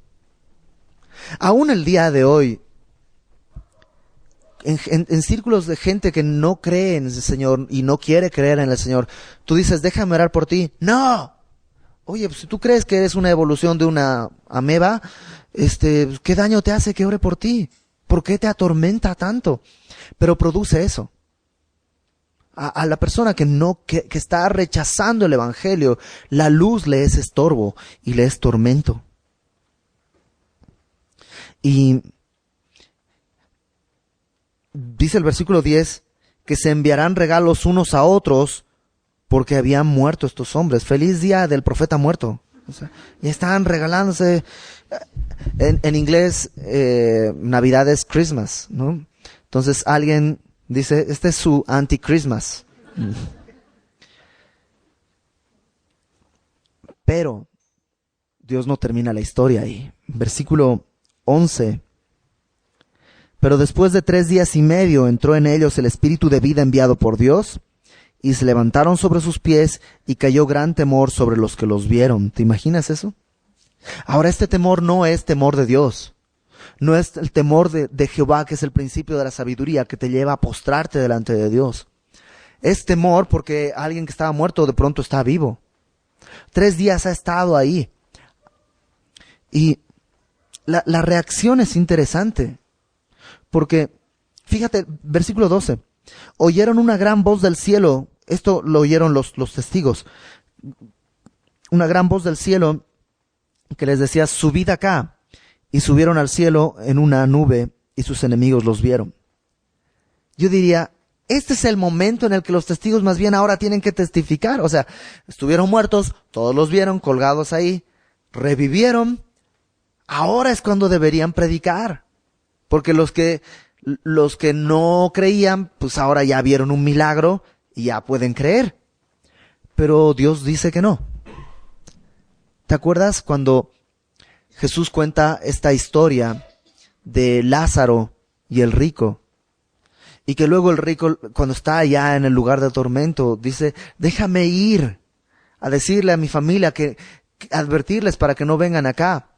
Aún el día de hoy, en círculos de gente que no cree en el Señor y no quiere creer en el Señor, tú dices, déjame orar por ti. ¡No! Oye, pues si tú crees que eres una evolución de una ameba, ¿qué daño te hace que ore por ti? ¿Por qué te atormenta tanto? Pero produce eso. A la persona que está rechazando el Evangelio, la luz le es estorbo y le es tormento. Y dice el versículo 10 que se enviarán regalos unos a otros porque habían muerto estos hombres. Feliz día del profeta muerto. O sea, y estaban regalándose. En inglés, Navidad es Christmas, ¿no? Entonces alguien dice, este es su anti-Christmas. Pero Dios no termina la historia ahí. Versículo 11. Pero después de 3 días y medio entró en ellos el espíritu de vida enviado por Dios, y se levantaron sobre sus pies, y cayó gran temor sobre los que los vieron. ¿Te imaginas eso? Ahora, este temor no es temor de Dios. No es el temor de Jehová, que es el principio de la sabiduría, que te lleva a postrarte delante de Dios. Es temor porque alguien que estaba muerto de pronto está vivo. 3 días ha estado ahí. Y la reacción es interesante. Porque, fíjate, versículo 12. Oyeron una gran voz del cielo. Esto lo oyeron los testigos. Una gran voz del cielo que les decía, subid acá. Y subieron al cielo en una nube y sus enemigos los vieron. Yo diría, este es el momento en el que los testigos más bien ahora tienen que testificar. O sea, estuvieron muertos, todos los vieron colgados ahí, revivieron. Ahora es cuando deberían predicar. Porque los que no creían, pues ahora ya vieron un milagro y ya pueden creer. Pero Dios dice que no. ¿Te acuerdas cuando Jesús cuenta esta historia de Lázaro y el rico? Y que luego el rico, cuando está allá en el lugar de tormento, dice, déjame ir a decirle a mi familia, advertirles para que no vengan acá.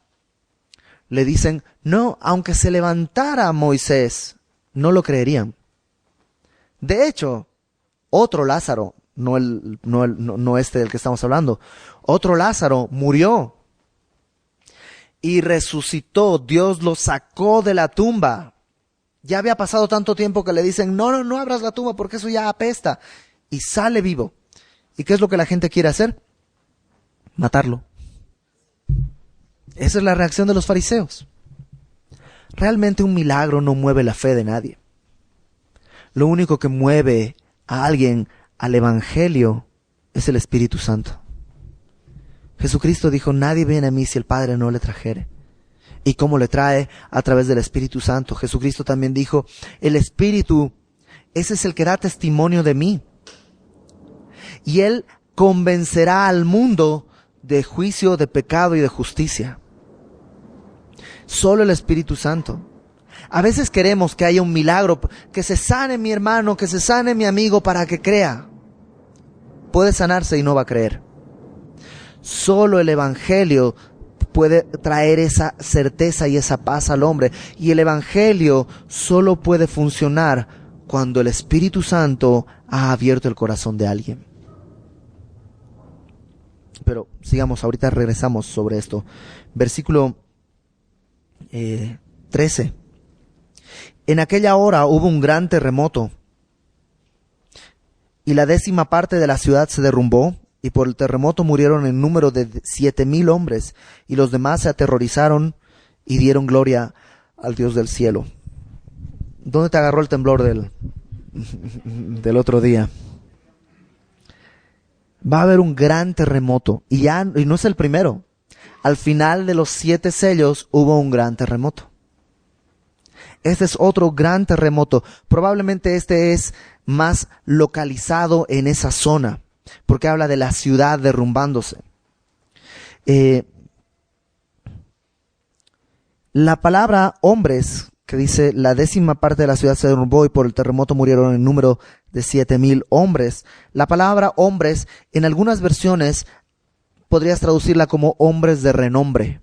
Le dicen, no, aunque se levantara Moisés, no lo creerían. De hecho, otro Lázaro, no este del que estamos hablando, otro Lázaro murió y resucitó. Dios lo sacó de la tumba. Ya había pasado tanto tiempo que le dicen, no abras la tumba porque eso ya apesta. Y sale vivo. ¿Y qué es lo que la gente quiere hacer? Matarlo. Esa es la reacción de los fariseos. Realmente un milagro no mueve la fe de nadie. Lo único que mueve a alguien al Evangelio es el Espíritu Santo. Jesucristo dijo, nadie viene a mí si el Padre no le trajere. ¿Y cómo le trae? A través del Espíritu Santo. Jesucristo también dijo, el Espíritu, ese es el que da testimonio de mí. Y Él convencerá al mundo de juicio, de pecado y de justicia. Solo el Espíritu Santo. A veces queremos que haya un milagro, que se sane mi hermano, que se sane mi amigo para que crea. Puede sanarse y no va a creer. Solo el Evangelio puede traer esa certeza y esa paz al hombre. Y el Evangelio solo puede funcionar cuando el Espíritu Santo ha abierto el corazón de alguien. Pero sigamos, ahorita regresamos sobre esto. Versículo 13. En aquella hora hubo un gran terremoto, y la 10ª parte de la ciudad se derrumbó, y por el terremoto murieron en número de 7,000 hombres, y los demás se aterrorizaron y dieron gloria al Dios del cielo. ¿Dónde te agarró el temblor del otro día? Va a haber un gran terremoto, y no es el primero. Al final de los 7 sellos hubo un gran terremoto. Este es otro gran terremoto. Probablemente este es más localizado en esa zona, porque habla de la ciudad derrumbándose. La palabra hombres, que dice la 10ª parte de la ciudad se derrumbó y por el terremoto murieron en número de 7,000 hombres. La palabra hombres, en algunas versiones, podrías traducirla como hombres de renombre.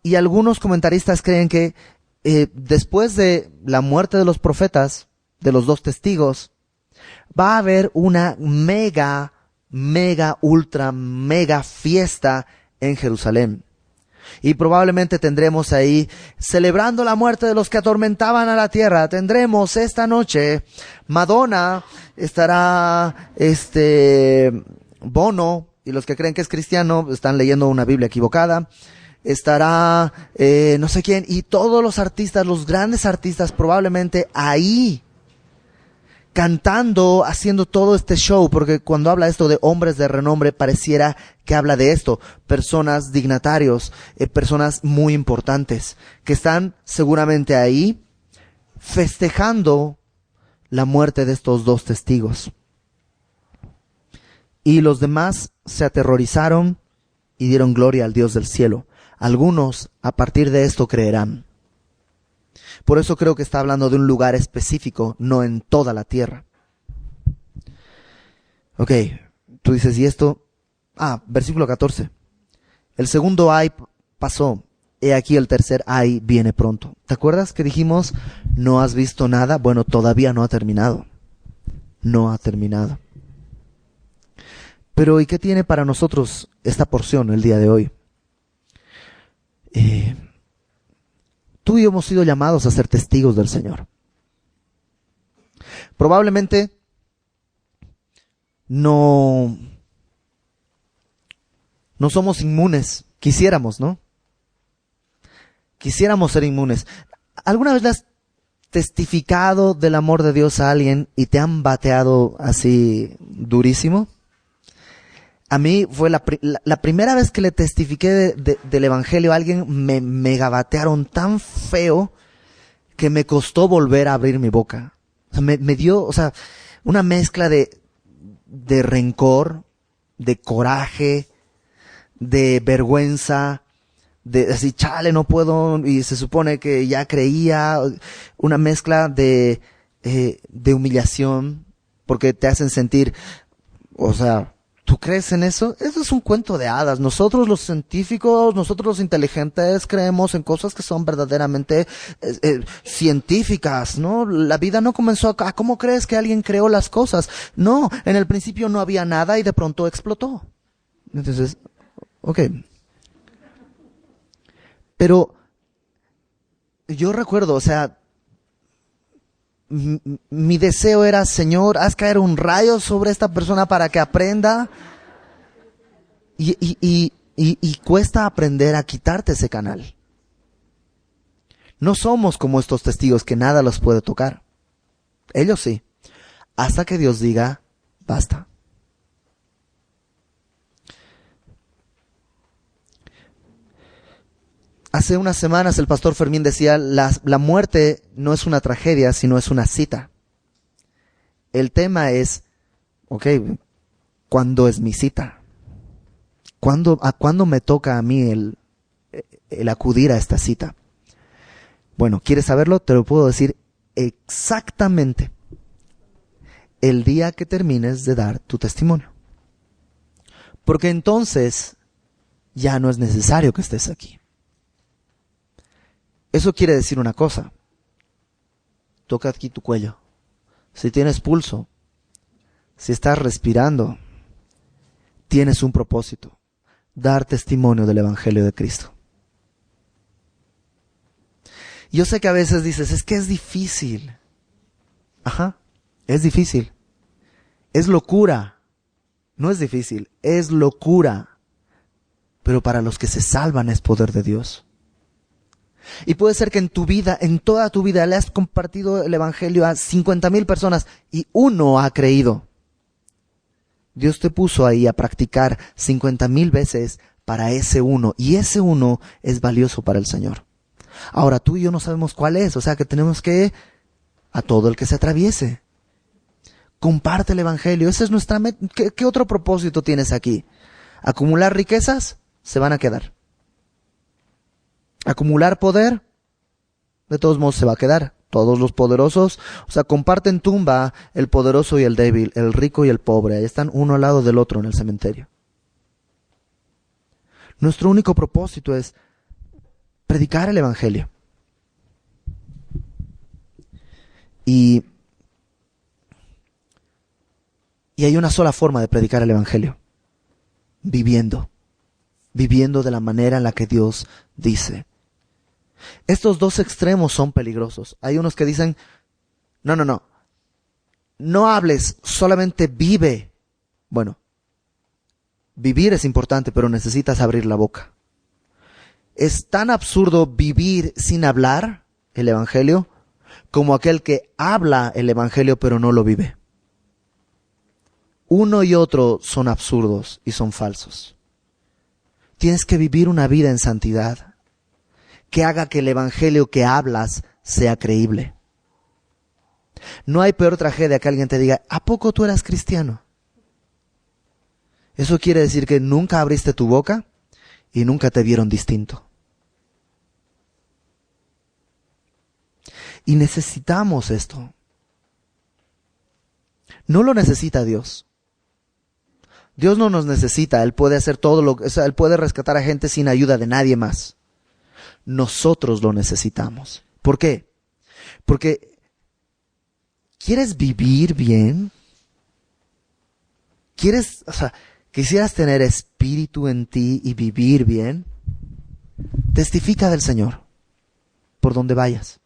Y algunos comentaristas creen que después de la muerte de los profetas, de los 2 testigos, va a haber una mega fiesta en Jerusalén. Y probablemente tendremos ahí, celebrando la muerte de los que atormentaban a la tierra, tendremos esta noche, Madonna, estará Bono, y los que creen que es cristiano están leyendo una Biblia equivocada, estará no sé quién, y todos los artistas, los grandes artistas probablemente ahí, cantando, haciendo todo este show, porque cuando habla esto de hombres de renombre, pareciera que habla de esto, personas dignatarios, personas muy importantes, que están seguramente ahí festejando la muerte de estos 2 testigos. Y los demás se aterrorizaron y dieron gloria al Dios del cielo. Algunos a partir de esto creerán. Por eso creo que está hablando de un lugar específico, no en toda la tierra. Ok, tú dices, ¿y esto? Versículo 14. El segundo ay pasó, he aquí el tercer ay viene pronto. ¿Te acuerdas que dijimos, no has visto nada? Bueno, todavía no ha terminado. No ha terminado. Pero ¿y qué tiene para nosotros esta porción el día de hoy? Tú y yo hemos sido llamados a ser testigos del Señor. Probablemente no somos inmunes. Quisiéramos, ¿no? Quisiéramos ser inmunes. ¿Alguna vez le has testificado del amor de Dios a alguien y te han bateado así durísimo? A mí fue la primera vez que le testifiqué del evangelio a alguien, me megabatearon tan feo que me costó volver a abrir mi boca. O sea, me dio, una mezcla de rencor, de coraje, de vergüenza, de así, chale, no puedo, y se supone que ya creía, una mezcla de humillación, porque te hacen sentir, ¿tú crees en eso? Eso es un cuento de hadas. Nosotros los científicos, nosotros los inteligentes creemos en cosas que son verdaderamente científicas, ¿no? La vida no comenzó acá. ¿Cómo crees que alguien creó las cosas? No, en el principio no había nada y de pronto explotó. Entonces, ok. Pero yo recuerdo, mi deseo era, Señor, haz caer un rayo sobre esta persona para que aprenda. Y cuesta aprender a quitarte ese canal. No somos como estos testigos que nada los puede tocar. Ellos sí. Hasta que Dios diga, basta. Hace unas semanas el pastor Fermín decía, la muerte no es una tragedia, sino es una cita. El tema es, ¿cuándo es mi cita? ¿Cuándo me toca a mí el acudir a esta cita? Bueno, ¿quieres saberlo? Te lo puedo decir exactamente el día que termines de dar tu testimonio. Porque entonces ya no es necesario que estés aquí. Eso quiere decir una cosa. Toca aquí tu cuello. Si tienes pulso, si estás respirando, tienes un propósito. Dar testimonio del Evangelio de Cristo. Yo sé que a veces dices, es que es difícil. Es difícil. Es locura. No es difícil, es locura. Pero para los que se salvan es poder de Dios. Y puede ser que en tu vida, en toda tu vida, le has compartido el Evangelio a 50,000 personas y uno ha creído. Dios te puso ahí a practicar 50,000 veces para ese uno. Y ese uno es valioso para el Señor. Ahora tú y yo no sabemos cuál es. Que tenemos que, a todo el que se atraviese, comparte el Evangelio. Esa es nuestra meta. ¿Qué otro propósito tienes aquí? ¿Acumular riquezas? Se van a quedar. acumular poder, de todos modos se va a quedar. Todos los poderosos, o sea, comparten tumba el poderoso y el débil, el rico y el pobre. Ahí están uno al lado del otro en el cementerio. Nuestro único propósito es predicar el evangelio. Y hay una sola forma de predicar el evangelio. Viviendo de la manera en la que Dios dice. Estos dos extremos son peligrosos. Hay unos que dicen, no hables, solamente vive. Bueno, vivir es importante, pero necesitas abrir la boca. Es tan absurdo vivir sin hablar el evangelio como aquel que habla el evangelio pero no lo vive. Uno y otro son absurdos y son falsos. Tienes que vivir una vida en santidad que haga que el evangelio que hablas sea creíble. No hay peor tragedia que alguien te diga, ¿a poco tú eras cristiano? Eso quiere decir que nunca abriste tu boca y nunca te vieron distinto. Y necesitamos esto. No lo necesita Dios. Dios no nos necesita. Él puede hacer todo Él puede rescatar a gente sin ayuda de nadie más. Nosotros lo necesitamos. ¿Por qué? Porque ¿quieres vivir bien? ¿Quisieras tener espíritu en ti y vivir bien? Testifica del Señor por donde vayas.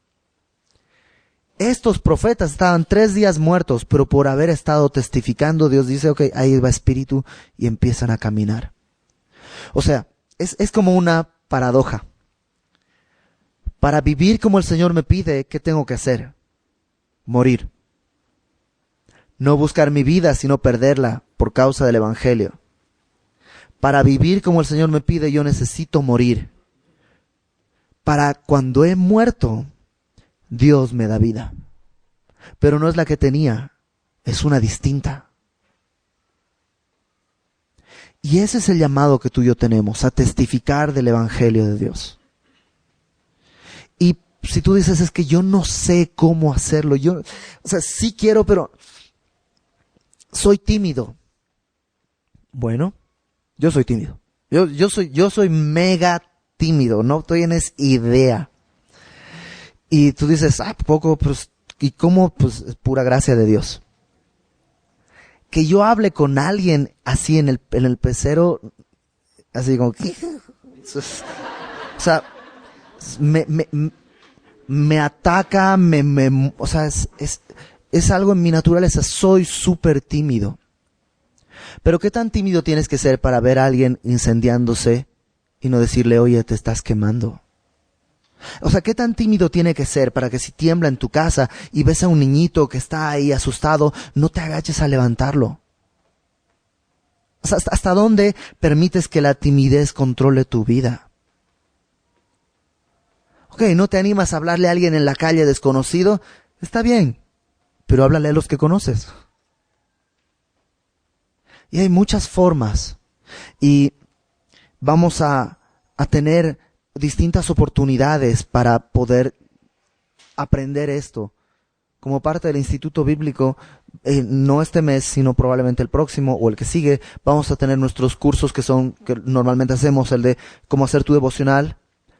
Estos profetas estaban 3 días muertos, pero por haber estado testificando, Dios dice, ok, ahí va espíritu, y empiezan a caminar. O sea, es como una paradoja. Para vivir como el Señor me pide, ¿qué tengo que hacer? Morir. No buscar mi vida, sino perderla por causa del evangelio. Para vivir como el Señor me pide, yo necesito morir. Para cuando he muerto, Dios me da vida. Pero no es la que tenía, es una distinta. Y ese es el llamado que tú y yo tenemos, a testificar del evangelio de Dios. Y si tú dices, es que yo no sé cómo hacerlo, sí quiero, pero soy tímido. Bueno, yo soy tímido. Yo soy mega tímido, no tienes idea. Y tú dices, poco, pues, ¿y cómo? Pues es pura gracia de Dios. Que yo hable con alguien así en el pecero, así como, o sea, me ataca, o sea, es algo en mi naturaleza, soy súper tímido. Pero ¿qué tan tímido tienes que ser para ver a alguien incendiándose y no decirle, oye, te estás quemando? O sea, ¿qué tan tímido tiene que ser para que si tiembla en tu casa y ves a un niñito que está ahí asustado, no te agaches a levantarlo? O sea, ¿hasta dónde permites que la timidez controle tu vida? Ok, ¿no te animas a hablarle a alguien en la calle desconocido? Está bien, pero háblale a los que conoces. Y hay muchas formas. Y vamos a tener distintas oportunidades para poder aprender esto. Como parte del Instituto Bíblico, no este mes, sino probablemente el próximo o el que sigue, vamos a tener nuestros cursos que normalmente hacemos, el de cómo hacer tu devocional,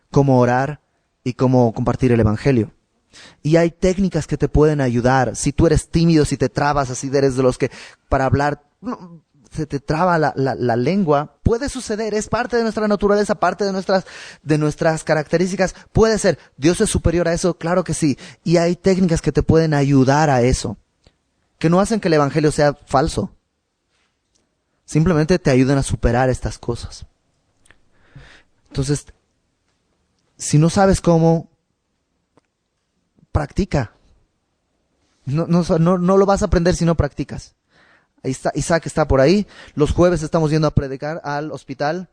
cómo orar y cómo compartir el evangelio. Y hay técnicas que te pueden ayudar. Si tú eres tímido, si te trabas, así eres de los que para hablar se te traba la lengua, puede suceder, es parte de nuestra naturaleza, parte de nuestras características, puede ser. ¿Dios es superior a eso? Claro que sí. Y hay técnicas que te pueden ayudar a eso, que no hacen que el evangelio sea falso. Simplemente te ayudan a superar estas cosas. Entonces, si no sabes cómo, practica. No lo vas a aprender si no practicas. Ahí está, Isaac está por ahí. Los jueves estamos yendo a predicar al hospital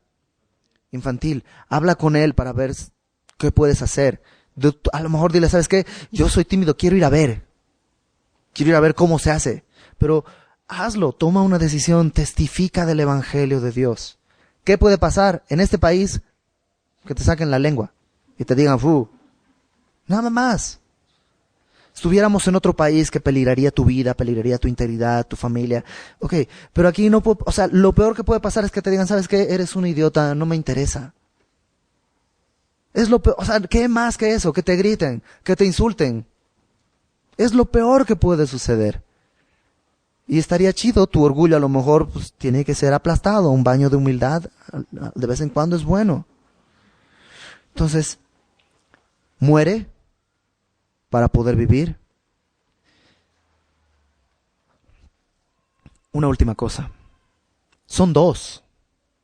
infantil. Habla con él para ver qué puedes hacer. A lo mejor dile, ¿sabes qué? Yo soy tímido, quiero ir a ver cómo se hace. Pero hazlo, toma una decisión, testifica del evangelio de Dios. ¿Qué puede pasar en este país? Que te saquen la lengua. y te digan, nada más. Estuviéramos en otro país que peligraría tu vida, peligraría tu integridad, tu familia. Ok, pero aquí no puedo, o sea, lo peor que puede pasar es que te digan, ¿sabes qué? Eres un idiota, no me interesa. Es lo peor, o sea, ¿qué más que eso? Que te griten, que te insulten. Es lo peor que puede suceder. Y estaría chido, tu orgullo a lo mejor pues, tiene que ser aplastado, un baño de humildad de vez en cuando es bueno. Entonces, muere para poder vivir. Una última cosa. Son 2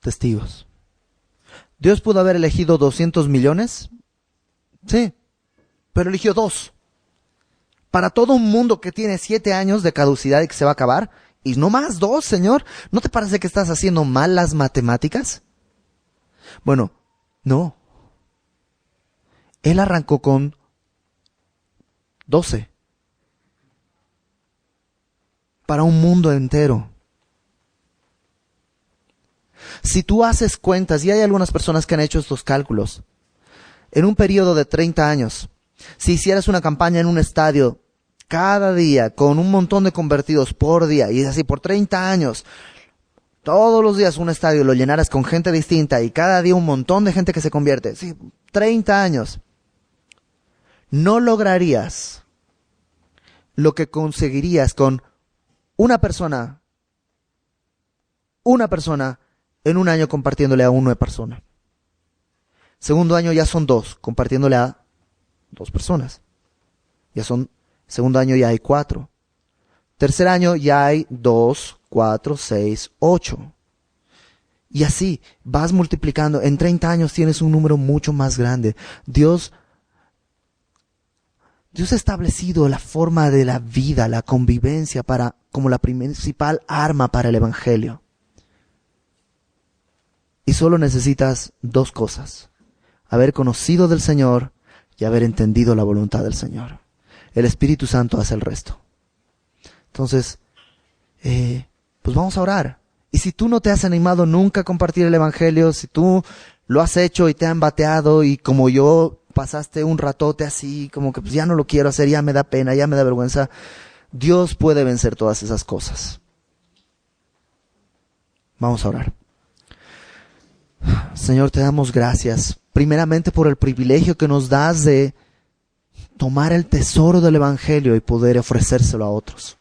testigos. ¿Dios pudo haber elegido 200 millones? Sí, pero eligió 2. Para todo un mundo que tiene 7 años de caducidad y que se va a acabar, y no más 2, Señor. ¿No te parece que estás haciendo mal las matemáticas? Bueno, no. Él arrancó con 12. Para un mundo entero. Si tú haces cuentas, y hay algunas personas que han hecho estos cálculos, en un periodo de 30 años, si hicieras una campaña en un estadio cada día con un montón de convertidos por día, y así por 30 años, todos los días un estadio lo llenaras con gente distinta y cada día un montón de gente que se convierte, sí, 30 años, no lograrías lo que conseguirías con una persona en un año compartiéndole a una persona. Segundo año ya son 2, compartiéndole a 2 personas. Segundo año ya hay 4. Tercer año ya hay 2, 4, 6, 8. Y así vas multiplicando. En 30 años tienes un número mucho más grande. Dios ha establecido la forma de la vida, la convivencia como la principal arma para el evangelio. Y solo necesitas 2 cosas. Haber conocido del Señor y haber entendido la voluntad del Señor. El Espíritu Santo hace el resto. Entonces, pues vamos a orar. Y si tú no te has animado nunca a compartir el evangelio, si tú lo has hecho y te han bateado y como yo pasaste un ratote así, como que pues ya no lo quiero hacer, ya me da pena, ya me da vergüenza, Dios puede vencer todas esas cosas. Vamos a orar. Señor, te damos gracias, primeramente por el privilegio que nos das de tomar el tesoro del evangelio y poder ofrecérselo a otros.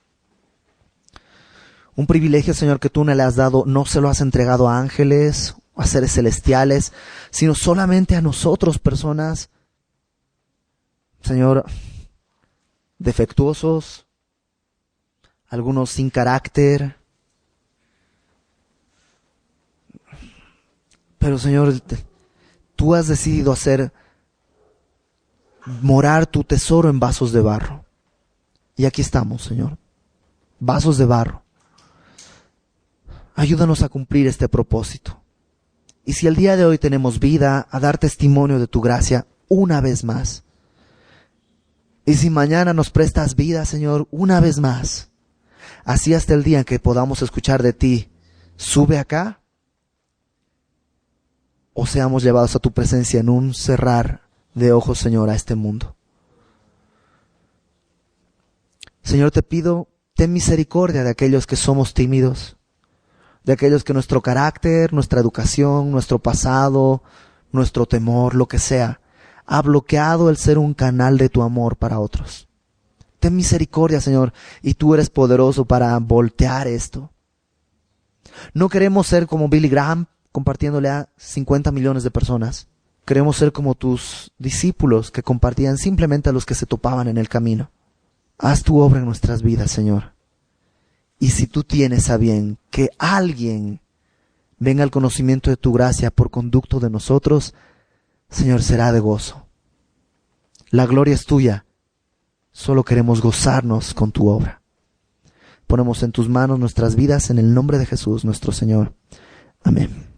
Un privilegio, Señor, que tú no le has dado, no se lo has entregado a ángeles, a seres celestiales, sino solamente a nosotros, personas, Señor, defectuosos, algunos sin carácter. Pero, Señor, tú has decidido hacer morar tu tesoro en vasos de barro. Y aquí estamos, Señor, vasos de barro. Ayúdanos a cumplir este propósito. Y si el día de hoy tenemos vida, a dar testimonio de tu gracia una vez más. Y si mañana nos prestas vida, Señor, una vez más. Así hasta el día en que podamos escuchar de ti, sube acá. O seamos llevados a tu presencia en un cerrar de ojos, Señor, a este mundo. Señor, te pido, ten misericordia de aquellos que somos tímidos, de aquellos que nuestro carácter, nuestra educación, nuestro pasado, nuestro temor, lo que sea, ha bloqueado el ser un canal de tu amor para otros. Ten misericordia, Señor, y tú eres poderoso para voltear esto. No queremos ser como Billy Graham, compartiéndole a 50 millones de personas. Queremos ser como tus discípulos que compartían simplemente a los que se topaban en el camino. Haz tu obra en nuestras vidas, Señor. Y si tú tienes a bien que alguien venga al conocimiento de tu gracia por conducto de nosotros, Señor, será de gozo. La gloria es tuya. Solo queremos gozarnos con tu obra. Ponemos en tus manos nuestras vidas en el nombre de Jesús, nuestro Señor. Amén.